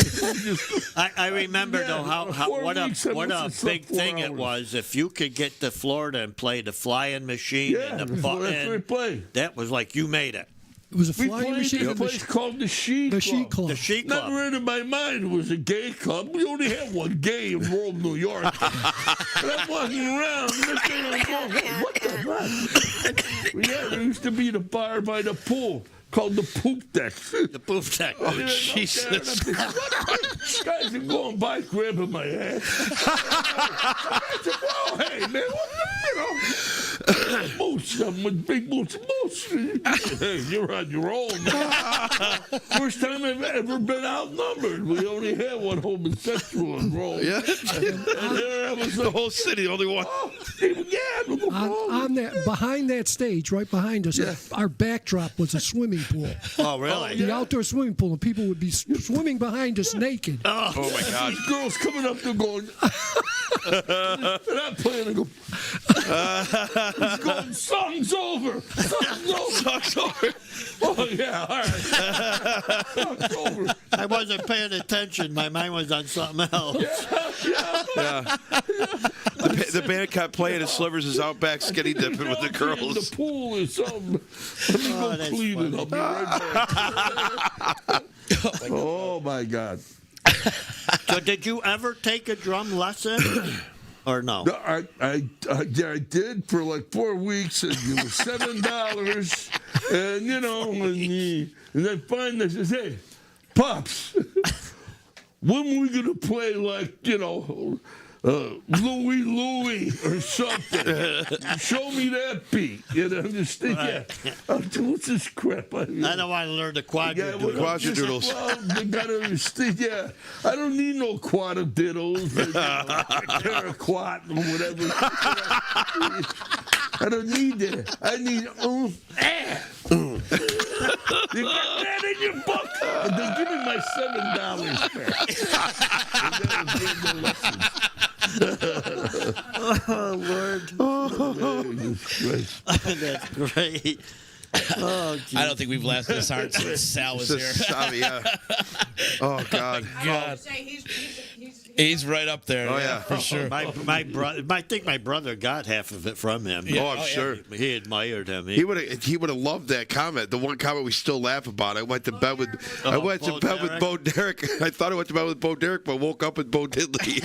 I remember Yeah, though how 4 what weeks, I a must have big slept 4 thing it hours. was if you could get to Florida and play the flying machine Yeah, and the that's what we button. played. That was like you made it. It was a We flying played machine. in a place called the She The Club. She Club. The She Club. Never in my mind it was a gay club. We only had one gay in rural New York. And I'm walking around. And I'm going, what the fuck? Yeah, there used to be the bar by the pool called the Poop Deck. The poof deck. Oh, Jesus. Guys are going by grabbing my ass. I said, whoa, hey, man, Moose, I'm with big Moose. Hey, you're on your own, man. First time I've ever been outnumbered. We only had one homosexual enrolled. Yeah. And there I was The whole city, only one. yeah. On behind that stage, right behind us, our backdrop was a swimming pool. Oh, really? The outdoor swimming pool, and people would be swimming behind us naked. Oh my God! These girls coming up, they're going. They're not playing. They go. He's going. Song's over. Song's over. Oh yeah, all right. Song's over. I wasn't paying attention. My mind was on something else. Yeah. The band kept playing, and Slivers is out back skinny dipping with the In girls. the pool or something. Let me go that's clean it. I'll be right back. Oh my God. So did you ever take a drum lesson? Or no? No, I did for like 4 weeks, and it was $7, and and then finally I says, "Hey, Pops, when are we gonna play like Louie or something? Show me that beat." I'm just thinking, what's this crap? I don't want to learn the quadruple. Quadroodles. Well, you gotta understand, I don't need no quaddiddles, paraquat, or whatever. I don't need that. I need You got that in your book? And then give me my $7 back. Oh, Lord. That's great. Oh, geez. I don't think we've laughed this hard since Sal was here. Savi, yeah. Oh God. God. He's right up there. Oh, yeah. For sure. My brother. I think my brother got half of it from him. Oh, I'm sure. He admired him. He would have loved that comment. The one comment we still laugh about. I went to bed with Bo Derek. I thought I went to bed with Bo Derek, but woke up with Bo Diddley.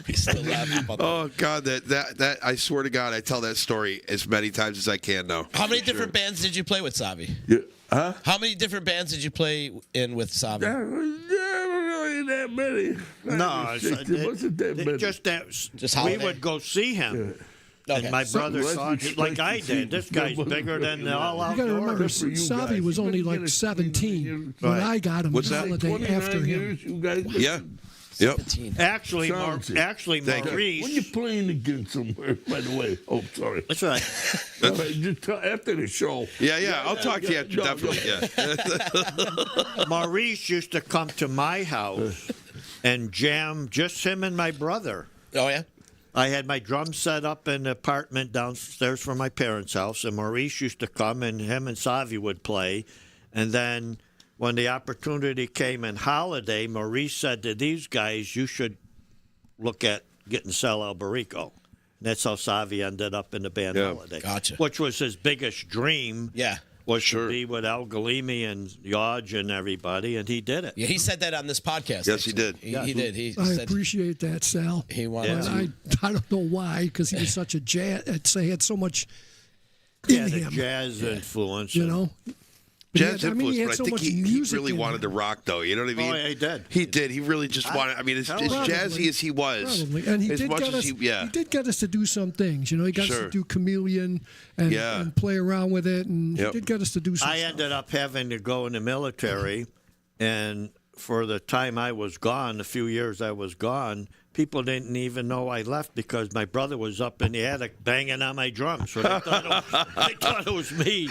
We still laugh about that. Oh God, that I swear to God, I tell that story as many times as I can now. How many different bands did you play with Savi? Yeah. Huh? How many different bands did you play in with Savi? There really that many. No, There wasn't that many. just that. Just we Holiday? would go see him. Okay. And my brother Less saw it like I did. This guy's bigger than all You got to remember, outdoors. for you Savi guys. was You only gotta like get it 17 clean. when I got him. What's that? Holiday 29 after him. years, you guys. Yeah. Yep. 17. Actually, Sounds it. Thank you. When you Maurice. playing again somewhere, by the way. Oh, sorry. That's right. All right, just after the show. Yeah. I'll talk to you after, no, definitely. Yeah. Maurice used to come to my house and jam, just him and my brother. Oh, yeah? I had my drum set up in the apartment downstairs from my parents' house, and Maurice used to come, and him and Savi would play. And then when the opportunity came in Holiday, Maurice said to these guys, you should look at getting Sal Alberico. And that's how Savi ended up in the band Holiday. Gotcha. Which was his biggest dream. Yeah. Was to be with Al Galime and Yodge and everybody, and he did it. Yeah, he said that on this podcast. Yes, he did. He did. He I said appreciate that, Sal. he wanted to. I don't know why, because he was such a jazz. He had so much in The him. jazz influence. You know. Jazz He had- I mean, influence, he had but I so think much he music really in wanted him. to rock, though. You know what I mean? Oh, yeah, he did. He did. He really just wanted. I mean, as Probably. jazzy as he was, Probably. And he as did much get as us. he, yeah. He did get us to do some things. You know, he got us Sure. to do Chameleon and, Yeah. and play around with it, and Yep. he did get us to do some I stuff. ended up having to go in the military, and for the time I was gone, the few years I was gone, people didn't even know I left because my brother was up in the attic banging on my drums. So they thought it was me.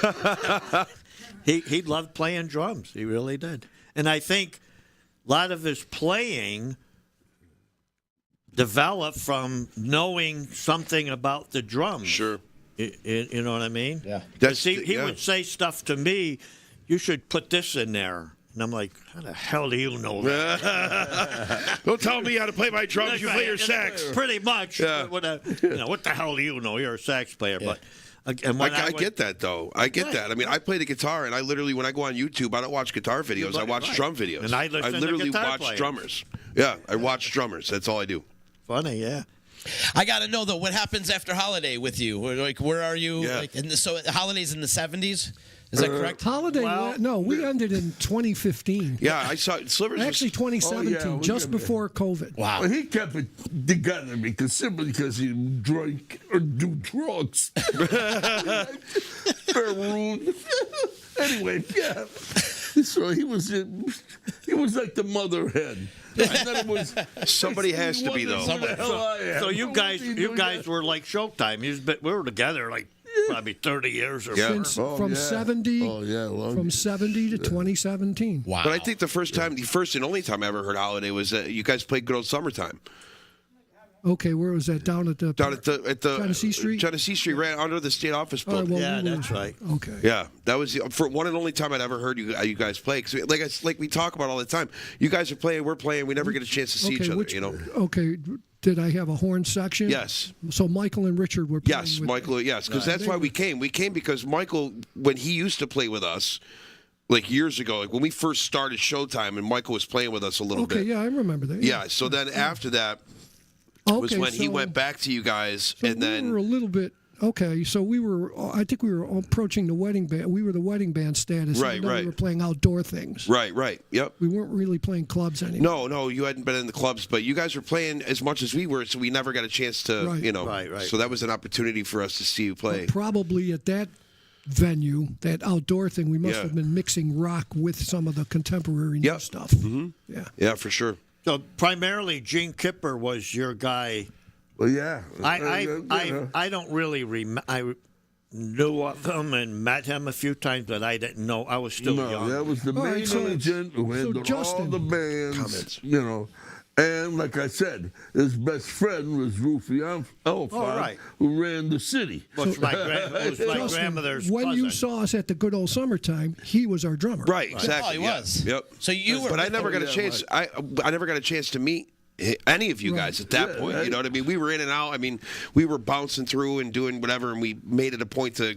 He loved playing drums. He really did. And I think a lot of his playing developed from knowing something about the drums. Sure. You know what I mean? Yeah. That's He yeah. would say stuff to me, you should put this in there. And I'm like, how the hell do you know that? Don't tell me how to play my drums. You play your sax. Pretty much. Yeah. What the hell do you know? You're a sax player. Yeah. But and when I get that, though. I get that. I mean, I play the guitar, and I literally, when I go on YouTube, I don't watch guitar videos. I watch Right. drum videos. And I listen to literally guitar watch players. drummers. Yeah, I watch drummers. That's all I do. Funny, yeah. I got to know though, what happens after Holiday with you? Like, where are you? Yeah. Like, so Holiday's in the 70s. Is that correct? Holiday, Well, no, we ended in 2015. Yeah, I saw Slivers. Actually, 2017, we just got- before COVID. Wow. Well, he kept it together simply because he drank or do drugs. Very rude. Anyway, yeah. So he was like the mother hen. And then it was, Somebody has to be, though. So you guys were like Showtime. We were together like probably 30 years or more. From 70. Oh yeah, long. From 70 to 2017. Wow. But I think the first and only time I ever heard Holiday was you guys played Good Old Summertime. Okay, where was that? Down at the Genesee Street. Genesee Street, right under the state office building. Well, that's right. Okay. Yeah, that was for one and only time I'd ever heard you guys play. Because like we talk about all the time, you guys are playing, we're playing, we never get a chance to see each other. Okay, did I have a horn section? Yes. So Michael and Richard were playing. Yes, Michael. Yes, because that's why we came. We came because Michael, when he used to play with us, like years ago, like when we first started Showtime, and Michael was playing with us a little bit. Okay, yeah, I remember that. Yeah. So then after that. Was when he went back to you guys, and then we were a little bit okay. So I think we were approaching the wedding band. We were the wedding band status. Right. We were playing outdoor things. Right. Yep. We weren't really playing clubs anymore. No, you hadn't been in the clubs, but you guys were playing as much as we were, so we never got a chance to, Right. So that was an opportunity for us to see you play. Probably at that venue, that outdoor thing, we must have been mixing rock with some of the contemporary new stuff. Mm-hmm. Yeah, for sure. So primarily, Gene Kipper was your guy. Well, yeah. I don't really remember. I knew of him and met him a few times, but I didn't know. I was still young. That was the main agent who handled all the bands. And like I said, his best friend was Rufy Alford, who ran the city. Which my grandmother's when cousin. you saw us at the Good Old Summertime, he was our drummer. Right, exactly. Oh, he was. Yep. So you were. But I never got a chance. I never got a chance to meet any of you guys at that point. You know what I mean? We were in and out. I mean, we were bouncing through and doing whatever, and we made it a point to,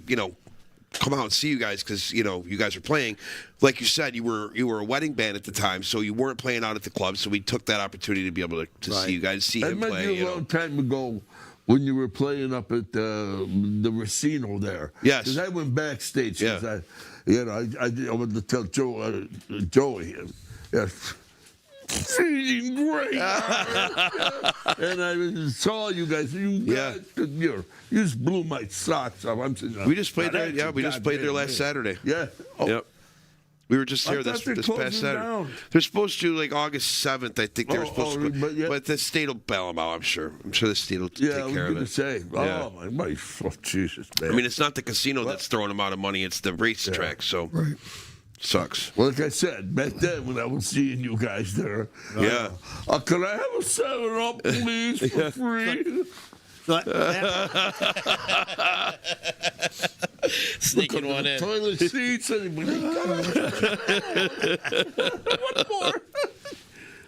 come out and see you guys because you guys are playing. Like you said, you were a wedding band at the time, so you weren't playing out at the club. So we took that opportunity to be able to see you guys, see him play. I met you a long time ago when you were playing up at the Racino there. Yes, because I went backstage. Yeah. I wanted to tell Joey. Yes. Feeling great, and I saw you guys. You just blew my socks off. I'm saying, we just played there. Yeah, we just played there last Saturday. Yeah. Oh. Yep. We were just here this past Saturday. Down. They're supposed to like August 7th. I think they were supposed to, but the state will bail them out. I'm sure the state will take care of it. Say, Jesus, man. I mean, it's not the casino that's throwing them out of money. It's the racetrack. So. Right. Sucks. Well, like I said, back then when I was seeing you guys there, could I have a 7-Up, please, for free? Sneaking one in. Toilet seats, anybody? One more.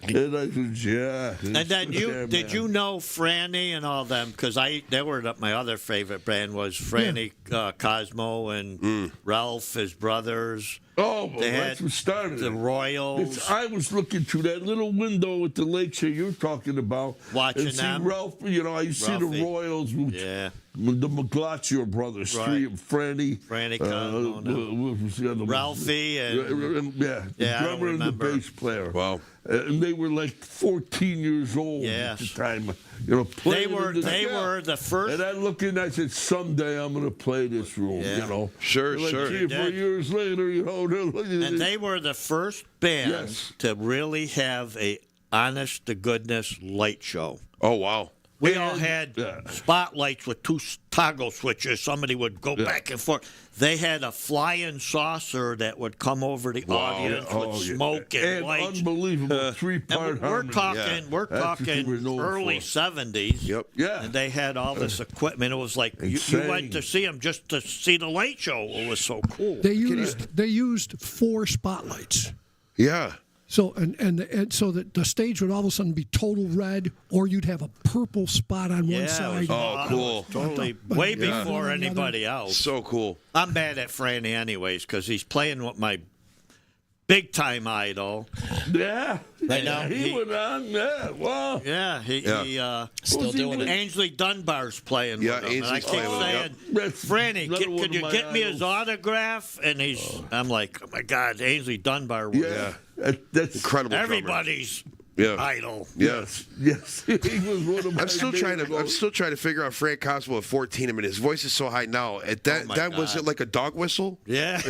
And I said, And then did you know Franny and all them? Because they were my other favorite band was Franny, Cosmo, and Ralph, his brothers. Oh, well, that's what started the Royals. I was looking through that little window at the lake shore you're talking about. Watching and see them. Ralph, I used to see the Royals. The McGlotchier brothers, three, Franny, Cosmo, Ralphie, and the drummer and the bass player. Wow. And they were like 14 years old at the time. They were the first. And I looked in, I said, someday I'm going to play this room. Sure. 3 or 4 years later, And they were the first band to really have a honest-to-goodness light show. Oh, wow. We all had spotlights with 2 toggle switches. Somebody would go back and forth. They had a flying saucer that would come over the audience with smoke and lights. Unbelievable 3-part harmony. We're talking early 70s. Yep. Yeah. And they had all this equipment. It was like you went to see them just to see the light show. It was so cool. They used 4 spotlights. Yeah. So and so that the stage would all of a sudden be total red, or you'd have a purple spot on one side. Oh, cool! Totally, way before anybody else. So cool. I'm mad at Franny anyways because he's playing with my big time idol. Yeah, right now he went on. Yeah, wow. Yeah, he still doing it. Ainsley Dunbar's playing with him. And I keep saying, Franny, could you get me his autograph? And I'm like, oh my God, Ainsley Dunbar. That's incredible. Everybody's Yeah. idol. Yeah. Yes. He was one of my I'm still trying heroes. to figure out Frank Cosmo at 14. I mean, his voice is so high now. That was it like a dog whistle? Yeah.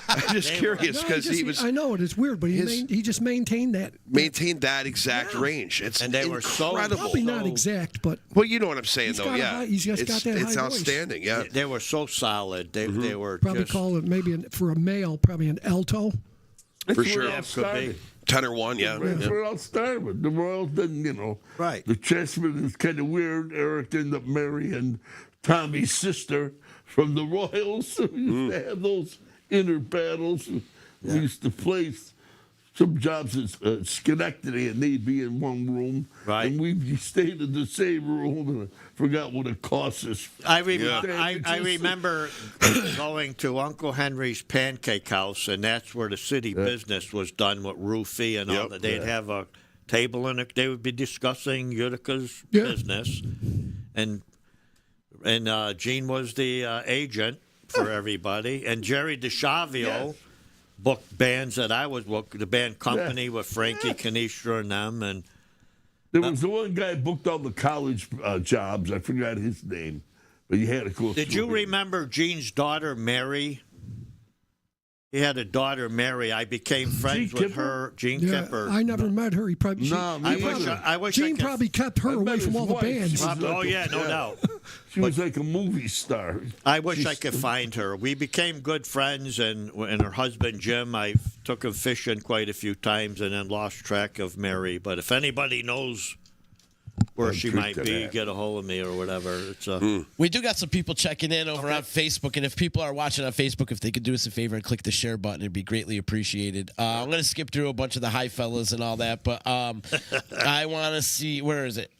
I'm just curious because he was. I know it is weird, but he just maintained that. Maintained that exact range. It's And they were so- incredible. Probably not exact, but Well, you know what I'm saying, He's though. got a Yeah, high- he's just got that it's high voice. outstanding. Yeah, They were so solid. They were probably just, call it maybe for a male, probably an alto. That's for where sure. it all Could be. started. tenor one. Yeah, That's yeah. where it all started with. The Royals didn't, Right. The chessman is kind of weird. Eric ended up marrying Tommy's sister from the Royals. So we used to have those inner battles. We used to place some jobs at Schenectady, and they'd be in one room. Right. And we stayed in the same room, and I forgot what it cost us. I remember going to Uncle Henry's Pancake House, and that's where the city business was done with roofie and all Yep. that. They'd have a table, and they would be discussing Utica's Yeah. business. And Gene was the agent for everybody. And Jerry DeShavio booked bands that I was booked, the band Company with Frankie Canistra and them. And There was the one guy booked all the college jobs. I forgot his name, but you had to go. did through you him. remember Gene's daughter, Mary? He had a daughter, Mary. I became friends with Kipper? her. Gene Yeah, Kipper. I never met her. He probably. No, me either. I wish I Gene could- probably kept her I away met from his all the wife. bands. She was Oh, like yeah, no doubt. She was like a movie star. I wish I could find her. We became good friends, and her husband, Jim, I took him fishing quite a few times and then lost track of Mary. But if anybody knows where she might be, get a hold of me or whatever. It's We do got some people checking in over on Facebook, and if people are watching on Facebook, if they could do us a favor and click the share button, it'd be greatly appreciated. I'm going to skip through a bunch of the high fellas and all that, but I want to see, where is it?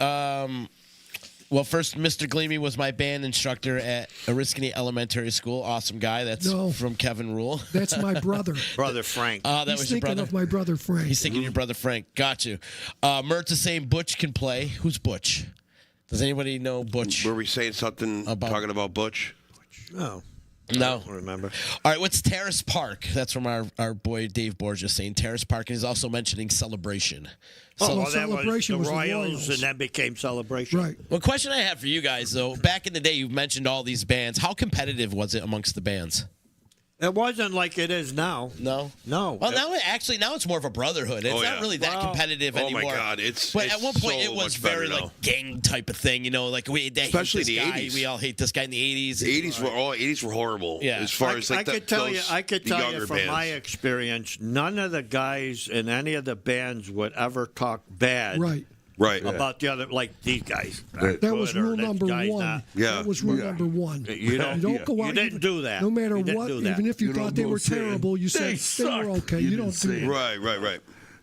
Well, first, Mr. Galime was my band instructor at Oriskany Elementary School. Awesome guy. That's from Kevin Rule. That's my brother. Brother Frank. That He's was your thinking brother. of my brother Frank. He's thinking your brother Frank. Got you. Mert's saying Butch can play. Who's Butch? Does anybody know Butch? Were we saying something talking about Butch? No. No. I don't remember. All right, what's Terrace Park? That's from our boy Dave Borges saying Terrace Park, and he's also mentioning Celebration. Well, that was Celebration the was the Royals, Royals. and then became Celebration. Right. Well, question I have for you guys, though, back in the day, you've mentioned all these bands. How competitive was it amongst the bands? It wasn't like it is now. No? No. Well, now it's more of a brotherhood. It's not really that competitive oh anymore. my God, But it's at one point, so it was much better very now. like gang type of thing, like they Especially hate this the guy. 80s. We all hate this guy in the 80s. The 80s were horrible. Yeah. As far as like I could tell you the younger from bands. my experience, none of the guys in any of the bands would ever talk bad Right. about the other, like these guys. That was rule number one. Yeah. That was rule number one. You don't go out. You didn't do that. No matter You didn't what, do that. even if you You thought don't they go were saying, terrible, you "They said they were suck." okay. You You don't didn't do say that. Right.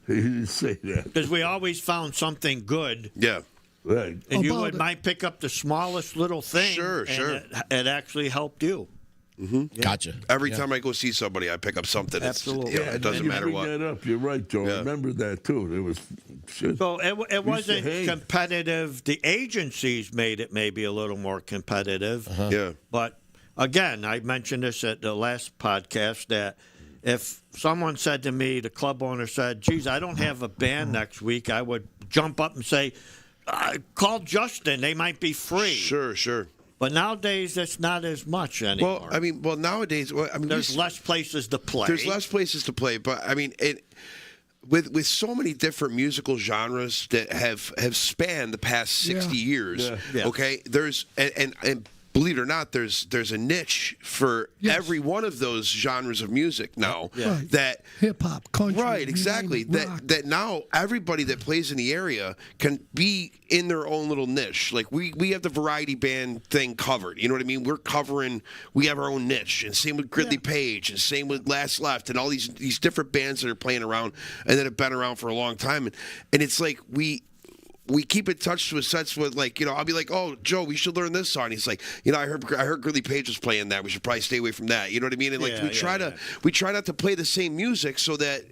He didn't say that. Because we always found something good, Yeah. Right. and you About it. might pick up the smallest little thing. Sure. and it actually helped you. Gotcha. Every time I go see somebody, I pick up something. Absolutely. It doesn't And you matter bring what. that up. You're right, Joe. Yeah. Remember that too. There was shit. So it wasn't hate. competitive. The agencies made it maybe a little more competitive. Yeah. But again, I mentioned this at the last podcast that if someone said to me, the club owner said, geez, I don't have a band next week, I would jump up and say, call Justin. They might be free. Sure. But nowadays, it's not as much anymore. Nowadays, there's less places to play. There's less places to play, but I mean, with so many different musical genres that have spanned the past 60 years. Yeah. Okay, there's and believe it or not, there's a niche for every one of those genres of music now. Right. That Hip hop, country. right, you name exactly. it, rock. That now everybody that plays in the area can be in their own little niche. Like we have the variety band thing covered. You know what I mean? We have our own niche, and same with Gridley Page, and same with Last Left, and all these different bands that are playing around and that have been around for a long time. And it's like we keep in touch to a sense with, like, I'll be like, oh, Joe, we should learn this song. He's like, I heard Grilly Page was playing that. We should probably stay away from that. You know what I mean? And like, we try not to play the same music so that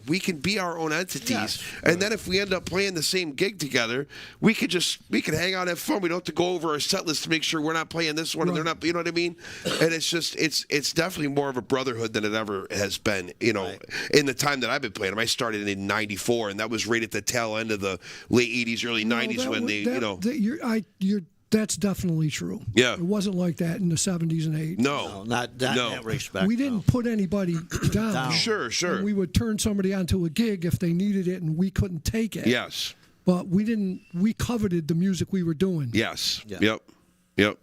we can be our own entities. Yes. And then if we end up playing the same gig together, we could hang out and have fun. We don't have to go over our set list to make sure we're not playing this one and they're not. You know what I mean? And it's just it's definitely more of a brotherhood than it ever has been. In the time that I've been playing them. I started in '94, and that was right at the tail end of the late '80s, early '90s when that's definitely true. Yeah. It wasn't like that in the 70s and 80s. No, not in that respect. We didn't put anybody down. Sure. And we would turn somebody onto a gig if they needed it and we couldn't take it. Yes. But we coveted the music we were doing. Yes. Yeah. Yep.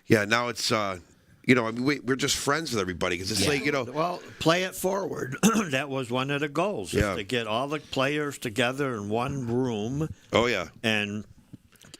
Yeah, now it's we're just friends with everybody because it's like, Well, play it forward. That was one of the goals, is to get all the players together in one room. Oh, yeah. And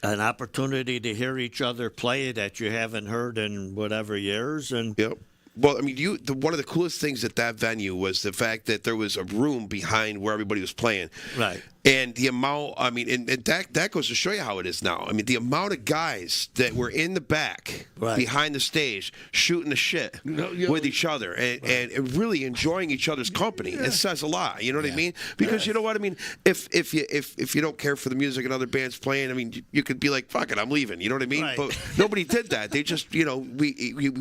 an opportunity to hear each other play that you haven't heard in whatever years. And yep. Well, I mean, one of the coolest things at that venue was the fact that there was a room behind where everybody was playing. Right. And the amount, I mean, and that goes to show you how it is now. I mean, the amount of guys that were in the back, behind the stage, shooting the shit with each other and really enjoying each other's company. It says a lot. You know what I mean? Because you know what I mean. If you don't care for the music and other bands playing, I mean, you could be like, fuck it, I'm leaving. You know what I mean? Right. But nobody did that. They just, we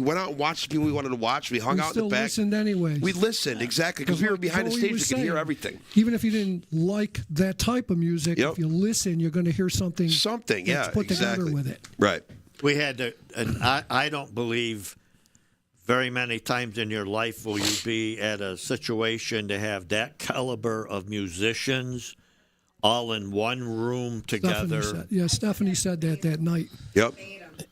went out and watched the people we wanted to watch. We hung out in the back. We listened anyway. We listened, exactly, because we were behind the stage. We could hear everything. Even if you didn't like that type of music, if you listen, you're going to hear something put together with it. Right. We had to, and I don't believe very many times in your life will you be at a situation to have that caliber of musicians all in one room together. Stephanie said that night. Yep.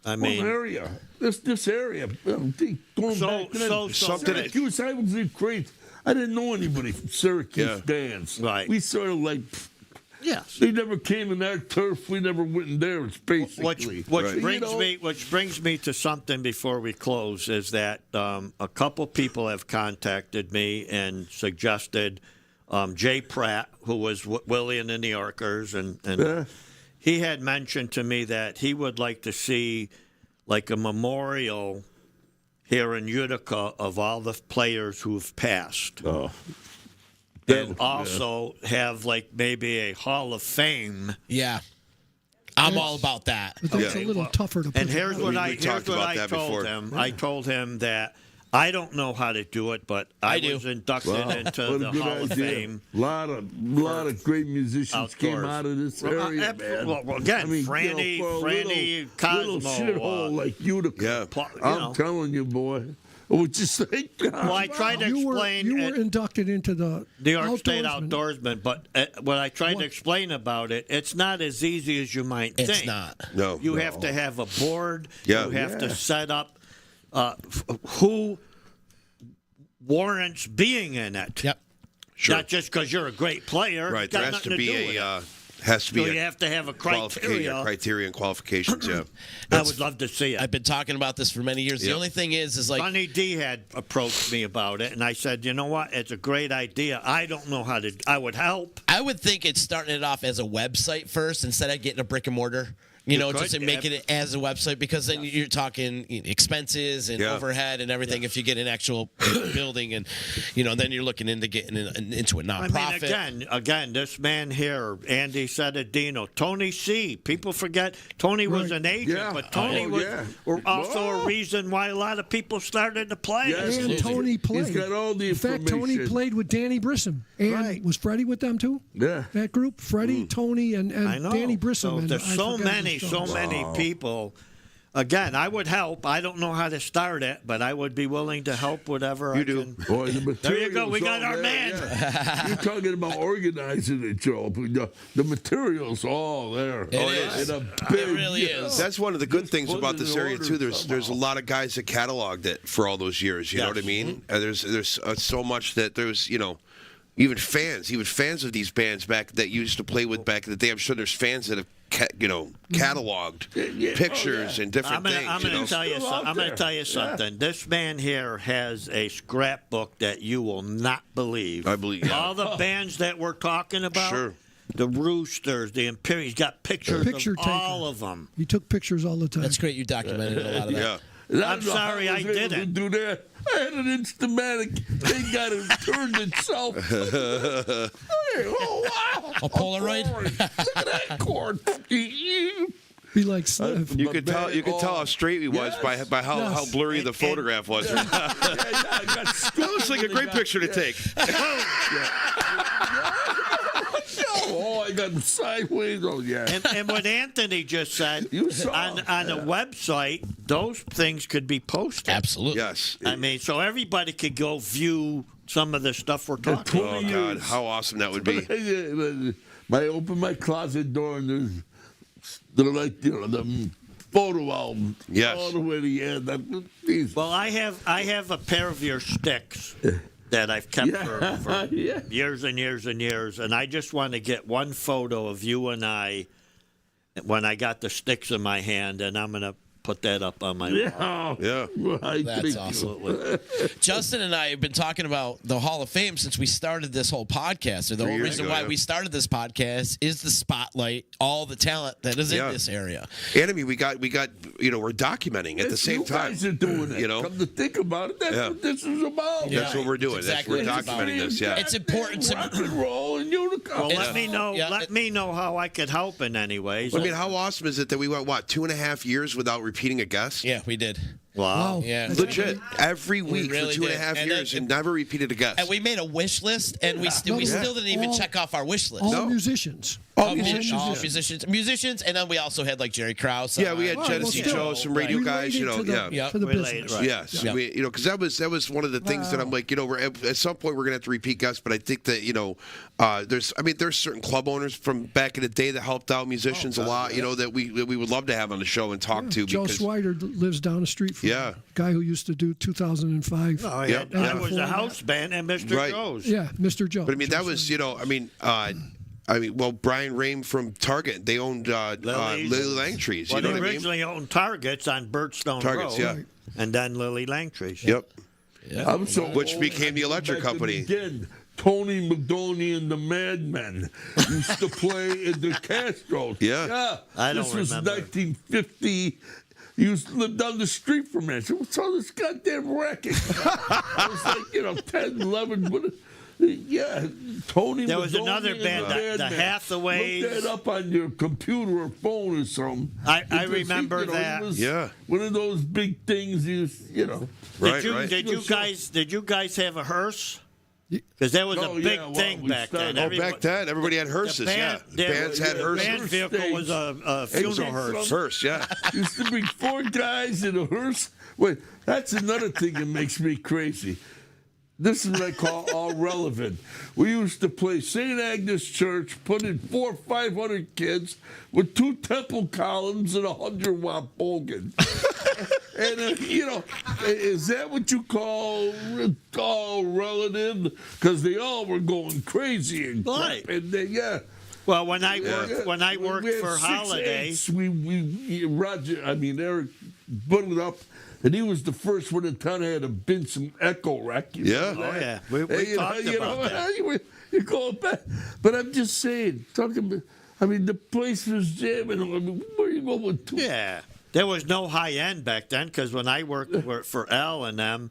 I mean, area. This area. Going back Syracuse, I was crazy. I didn't know anybody from Syracuse bands. Right. We sort of like, they never came in our turf. We never went in there. It's basically. Which brings me to something before we close is that a couple people have contacted me and suggested Jay Pratt, who was Willie and the New Yorkers, and he had mentioned to me that he would like to see like a memorial here in Utica of all the players who've passed. Oh. And also have like maybe a Hall of Fame. Yeah. I'm all about that. But that's a little tougher to put. And here's what I told him. I told him that I don't know how to do it, but I was inducted into the Hall of Fame. A lot of great musicians came out of this area, man. Well, again, Franny, Cosmo. Little shithole like Utica. I'm telling you, boy. Just like, well, I tried to explain. You were inducted into the New York State Outdoorsman, but what I tried to explain about it, it's not as easy as you might think. It's not. No. You have to have a board. Yeah. You have to set up who warrants being in it. Yep. Sure. Not just because you're a great player. Right. There has to be you have to have a criteria and qualifications. Yeah. I would love to see it. I've been talking about this for many years. The only thing is like Sonny D had approached me about it, and I said, you know what? It's a great idea. I don't know how to. I would help. I would think it's starting it off as a website first instead of getting a brick and mortar. Just to make it as a website, because then you're talking expenses and overhead and everything. If you get an actual building, and then you're looking into getting into a nonprofit. I mean, again, this man here, Andy Sedadino, Tony C. People forget Tony was an agent, but Tony was also a reason why a lot of people started to play. Yes, and Tony played. He's got all the information. In fact, Tony played with Danny Brissom. And was Freddie with them too? Yeah. That group? Freddie, Tony, and Danny Brissom. So there's so many people. Again, I would help. I don't know how to start it, but I would be willing to help whatever I can. Boy, there you go. We got our man. Yeah. You're talking about organizing it, Joe. The material's all there. It is. It really is. That's one of the good things about this area too. There's a lot of guys that cataloged it for all those years. You know what I mean? There's so much that there's even fans of these bands back that you used to play with back in the day. I'm sure there's fans that have cataloged pictures and different things. I'm going to tell you something. This man here has a scrapbook that you will not believe. I believe all the bands that we're talking about. Sure. the Roosters, the Imperial. He's got pictures Picture of taker. all of them. He took pictures all the time. That's great. You documented a lot of that. Yeah. And I I'm don't know sorry how I was able to didn't. do that. I had an Instamatic. They got it turned itself. Hey, oh, wow. A Polaroid? Look at that cord. Be like Sliv. You could tell how straight he was Yes. by how blurry the photograph was. I got That looks like a great picture to take. Oh, I got sideways. Oh, yeah. And what Anthony just said, You saw on a website, those things could be posted. Absolutely. Yes. I mean, so everybody could go view some of the stuff we're talking about. Oh God, how awesome that would be. I open my closet door and they're like, the photo album. Yes. All the way to the end. Well, I have a pair of your sticks that I've kept for Yeah. years and years and years, and I just want to get one photo of you and I when I got the sticks in my hand, and I'm gonna put that up on my wall. Yeah. Yeah. Right. That's awesome. Justin and I have been talking about the Hall of Fame since we started this whole podcast. Or the whole years reason ago, why yeah. we started this podcast is the spotlight, all the talent that is Yeah. in this area. And I mean, we got, we're documenting at the same you time. guys are doing it. You know? Come to think about it, that's Yeah. what this is about. That's what we're doing. exactly We're what it's documenting about. this. Yeah. It's important to- rock and roll and Utica. Well, let me know. Yeah, let me know how I could help in any ways. I mean, how awesome is it that we went 2.5 years without repeating a guest? Yeah, we did. Wow. Yeah. That's Legit, every week really for 2.5 did. And years, then- and never repeated a guest. And we made a wish list, and we still didn't even All- check off our wish list. All No. musicians. All musicians, and then we also had like Jerry Krause. Yeah, we had Well, Genesee still, Joe, some radio guys. You know, Related to yeah. the, Yeah. to the Related, business. right. Yes, Yeah. because that was one of the things that I'm like, we're at some point we're gonna have to repeat guests, but I think that there's certain club owners from back in the day that helped out musicians a lot, that we would love to have on the show and talk to. Joe because, Swider lives down the street from Yeah. the guy who used to do 2005. Oh, Yeah. yeah. That And was a before house band and Mr. Right. Joe's. Yeah, Mr. Joe. but I mean, Joe that was Swider. Brian Rame from Target, they owned Lily Langtree's. Well, You know they what I mean? originally owned Targets on Birdstone Targets, Road. yeah. And then Lily Langtree's. Yep. I'm so Which old. became the electric Back company. Again, Tony McDoney and the Madmen used to play in the Castros. Yeah. I don't This was remember. 1950. He used to live down the street from me. I said, what's all this goddamn racket? I was like, 10, 11. Yeah, Tony There was McDoney another and band, the Madmen. Hathaways. Look that up on your computer or phone or something. I Because remember he that. was Yeah. One of those big things Right, Did you guys have a hearse? Because that was No, a big yeah, well, thing we back then. started- Oh, back then, everybody had hearses. Bands had The hearses. band vehicle was a funeral Exactly. hearse. Hearse, yeah. Used to bring 4 guys in a hearse. Wait, that's another thing that makes me crazy. This is what I call all relevant. We used to play St. Agnes Church, put in 400 or 500 kids with 2 temple columns and a 100-watt bogan. And is that what you call all relative? Because they all were going crazy and Right. crap. And yeah. Well, when I worked We had for 6 Holiday, eights. Eric put it up, and he was the first one in town that had a Benson Echo rack. You Yeah. know Oh, that? yeah. We talked about that. You go back, but I'm just saying. The place was jamming. Where are you going with 2? yeah, there was no high end back then because when I worked for L and them,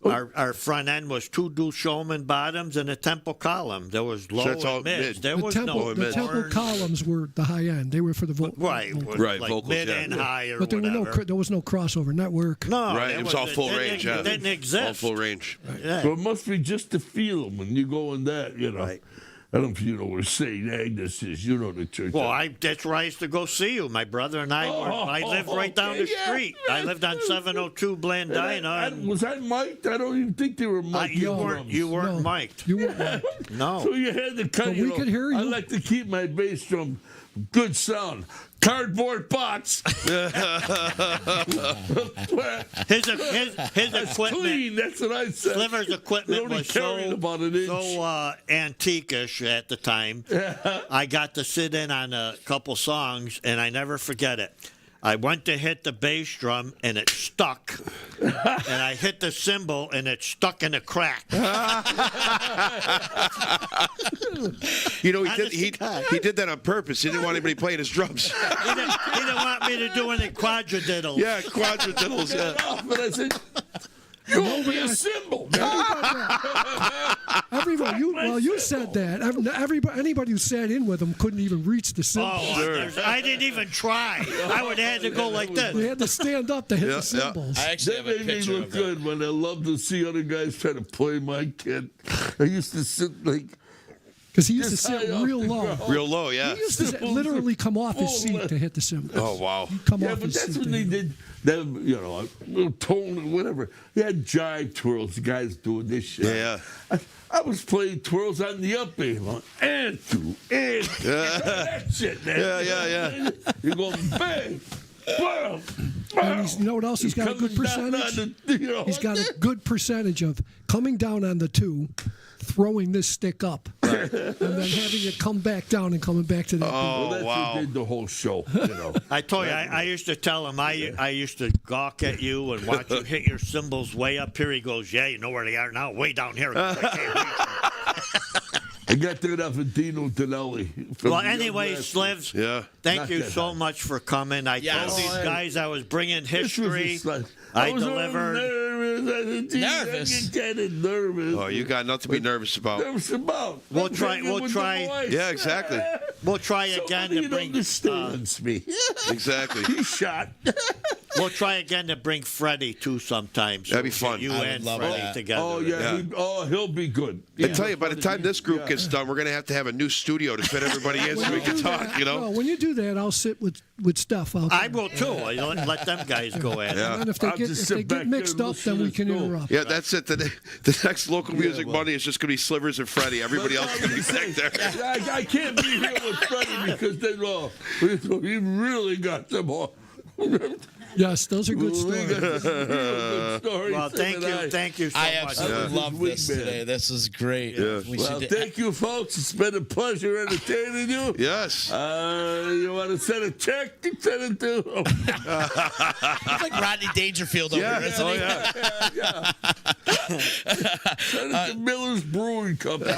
our front end was 2 Dushman bottoms and a temple column. There was low that's all and mids. mid. There The was temple, no the temple horns. columns were the high end. They were for the Right, Right, like vocals, mid yeah. and high or But there whatever. there was no crossover network. No, Right, there it was all full didn't- range, yeah. Didn't exist. All full range. Yeah. So it must be just to feel them when you go in that. Right. I don't know if you know where St. Agnes is. You know the church. Well, that's where I used to go see you. My brother and I I lived right down the okay, yeah. street. I lived on 702 Blandina. and Was I mic'd? I don't even think they were mic'd. you the weren't drums. mic'd. You weren't. No. So you had to cut. But we could hear I you. like to keep my bass drum good sound. Cardboard box. His That's equipment. clean. That's what I said. Slivers' It equipment only was carried about an inch. so antique-ish at the time. I got to sit in on a couple songs, and I never forget it. I went to hit the bass drum and it stuck, and I hit the cymbal and it stuck in a crack. You know, he did that on purpose. He didn't want anybody playing his drums. He didn't want me to do any quadradiddles. Yeah, quadradiddles. Yeah. But I said, you owe me a symbol. Everyone, you said that. Anybody who sat in with him couldn't even reach the cymbal. Oh, I didn't even try. I would have had to go like this. We had to stand up to hit the cymbals. I actually That have a made me picture look of that. good when I loved to see other guys try to play my kid. I used to sit like. Because he used to Just sit high off real the low. ground. Real low, yeah. He used to literally come off his seat to hit the cymbals. Oh, wow. He'd come Yeah, off but his that's seat when to they hit. did them, you know, a little tone or whatever. They had jive twirls, the guys doing this shit. Yeah. I was playing twirls on the up A, like, and two, and two. That shit, man. Yeah. You're going bang, bam, And you know what else he's got a good coming down percentage? on the, you know, He's got a good percentage of coming down on the 2, throwing this stick up, and then having it come back down and coming back to that. well, that's wow. what did the whole show, you know. I told you, I used to tell him, I used to gawk at you and watch you hit your cymbals way up here. He goes, yeah, you know where they are now? Way down here. I can't reach them. I got that off of Dino Tonelli. from Well, the Young anyway, Masters. Slivs, Yeah. thank Not you that so high. much for coming. I Yes. told these guys I was bringing This was a history. slice. I was all delivered. nervous. I said, "Gee, Nervous? I get kind of nervous. Oh, you got nothing to be nervous about. Nervous about. We'll I'm try- hanging we'll with try- the boys. Yeah, exactly. We'll try again Somebody to bring. understands me. Exactly. He shot. We'll try again to bring Freddie too sometime. So That'd be we fun. get You I would and love Freddie that. together. Oh yeah. He'll be good. I tell you, by the time this group gets done, we're going to have a new studio to fit everybody in so we can talk, you know? Well, when you do that, I'll sit with Steph out there. I will too. Let them guys go at it. Yeah. And if they I'll get, just if sit they back get mixed there and up, then we listen can to it go. interrupt. Yeah, that's it. The next local music Monday is just going to be Slivers and Freddie. Everybody else is going to be back there. I can't be here with Freddie because then he really got them all. Yes, those are good We stories. got some real good stories. Well, thank you so I much. absolutely Yeah. love this Wingman. today. This is great. Yeah. We Well, should, thank you, folks. It's been a pleasure entertaining you. Yes. You want to send a check? Send it to. it's like Rodney Dangerfield over Yeah. here, isn't Oh, he? yeah. Send it to Miller's Brewing Company.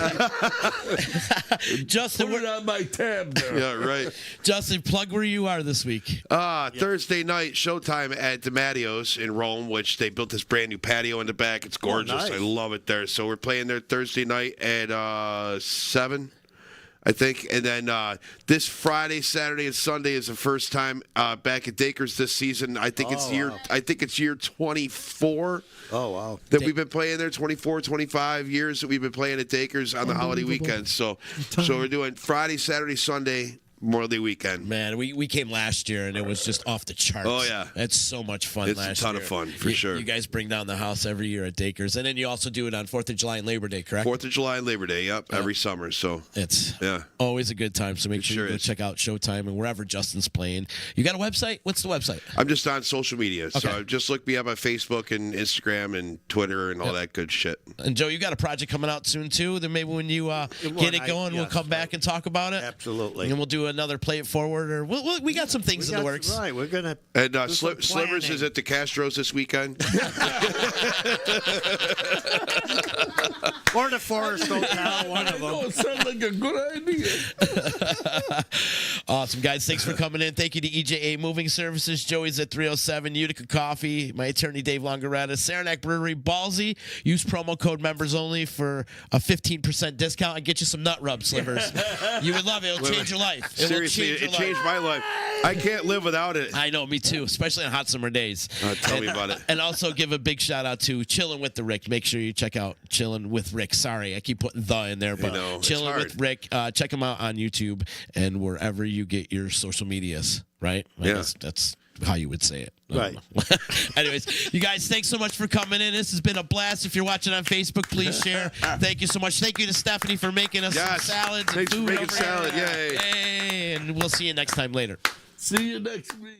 Justin, Put it on my tab there. Yeah, right. Justin, plug where you are this week. Thursday night showtime at DiMattio's in Rome, which they built this brand new patio in the back. It's gorgeous. nice. I love it there. So we're playing there Thursday night at 7, I think. And then this Friday, Saturday, and Sunday is the first time back at Dakers this season. I think it's year 24. Oh, wow. That we've been playing there, 24, 25 years that we've been playing at Dakers on the holiday Unbelievable. weekends. So we're doing Friday, Saturday, Sunday, Memorial Day weekend. Man, we came last year and it was just off the charts. Oh, yeah. It's so much fun It's a last ton year. of fun, for sure. You guys bring down the house every year at Dakers. And then you also do it on 4th of July and Labor Day, correct? 4th of July and Labor Day, every summer. So It's Yeah. always a good time. So make sure sure you go is. check out Showtime and wherever Justin's playing. You got a website? What's the website? I'm just on social media. So Okay. just look me up on Facebook and Instagram and Twitter and all that good shit. And Joe, you got a project coming out soon too. Then maybe when you get it going, we'll yes, come back and talk about it. Absolutely. And we'll do another Play It Forward, or we got some things in the works. Right, we're gonna. And do some Slivers planning. is at the Castros this weekend. Or the Forest Hotel, one of them. Oh, it sounds like a good idea. Awesome, guys. Thanks for coming in. Thank you to EJA Moving Services. Joey's at 307. Utica Coffee. My attorney, Dave Longaretta. Saranac Brewery. Ballsy. Use promo code members only for a 15% discount and get you some nut rub, Slivers. You would love it. It'll change your life. It will Seriously, change your it changed life. my life. I can't live without it. I know, me too, especially on hot summer days. Tell me about it. And also give a big shout out to Chillin' with the Rick. Make sure you check out Chillin' with Rick. Sorry, I keep putting the in there, but know, it's Chillin' hard. with Rick. Check him out on YouTube and wherever you get your social medias. Right? I Yeah. guess that's how you would say it. I don't Right. know. Anyways, you guys, thanks so much for coming in. This has been a blast. If you're watching on Facebook, please share. Thank you so much. Thank you to Stephanie for making us Yes. some salads Thanks for and food making over salad. here. Yay. Yay. And we'll see you next time later. See you next week.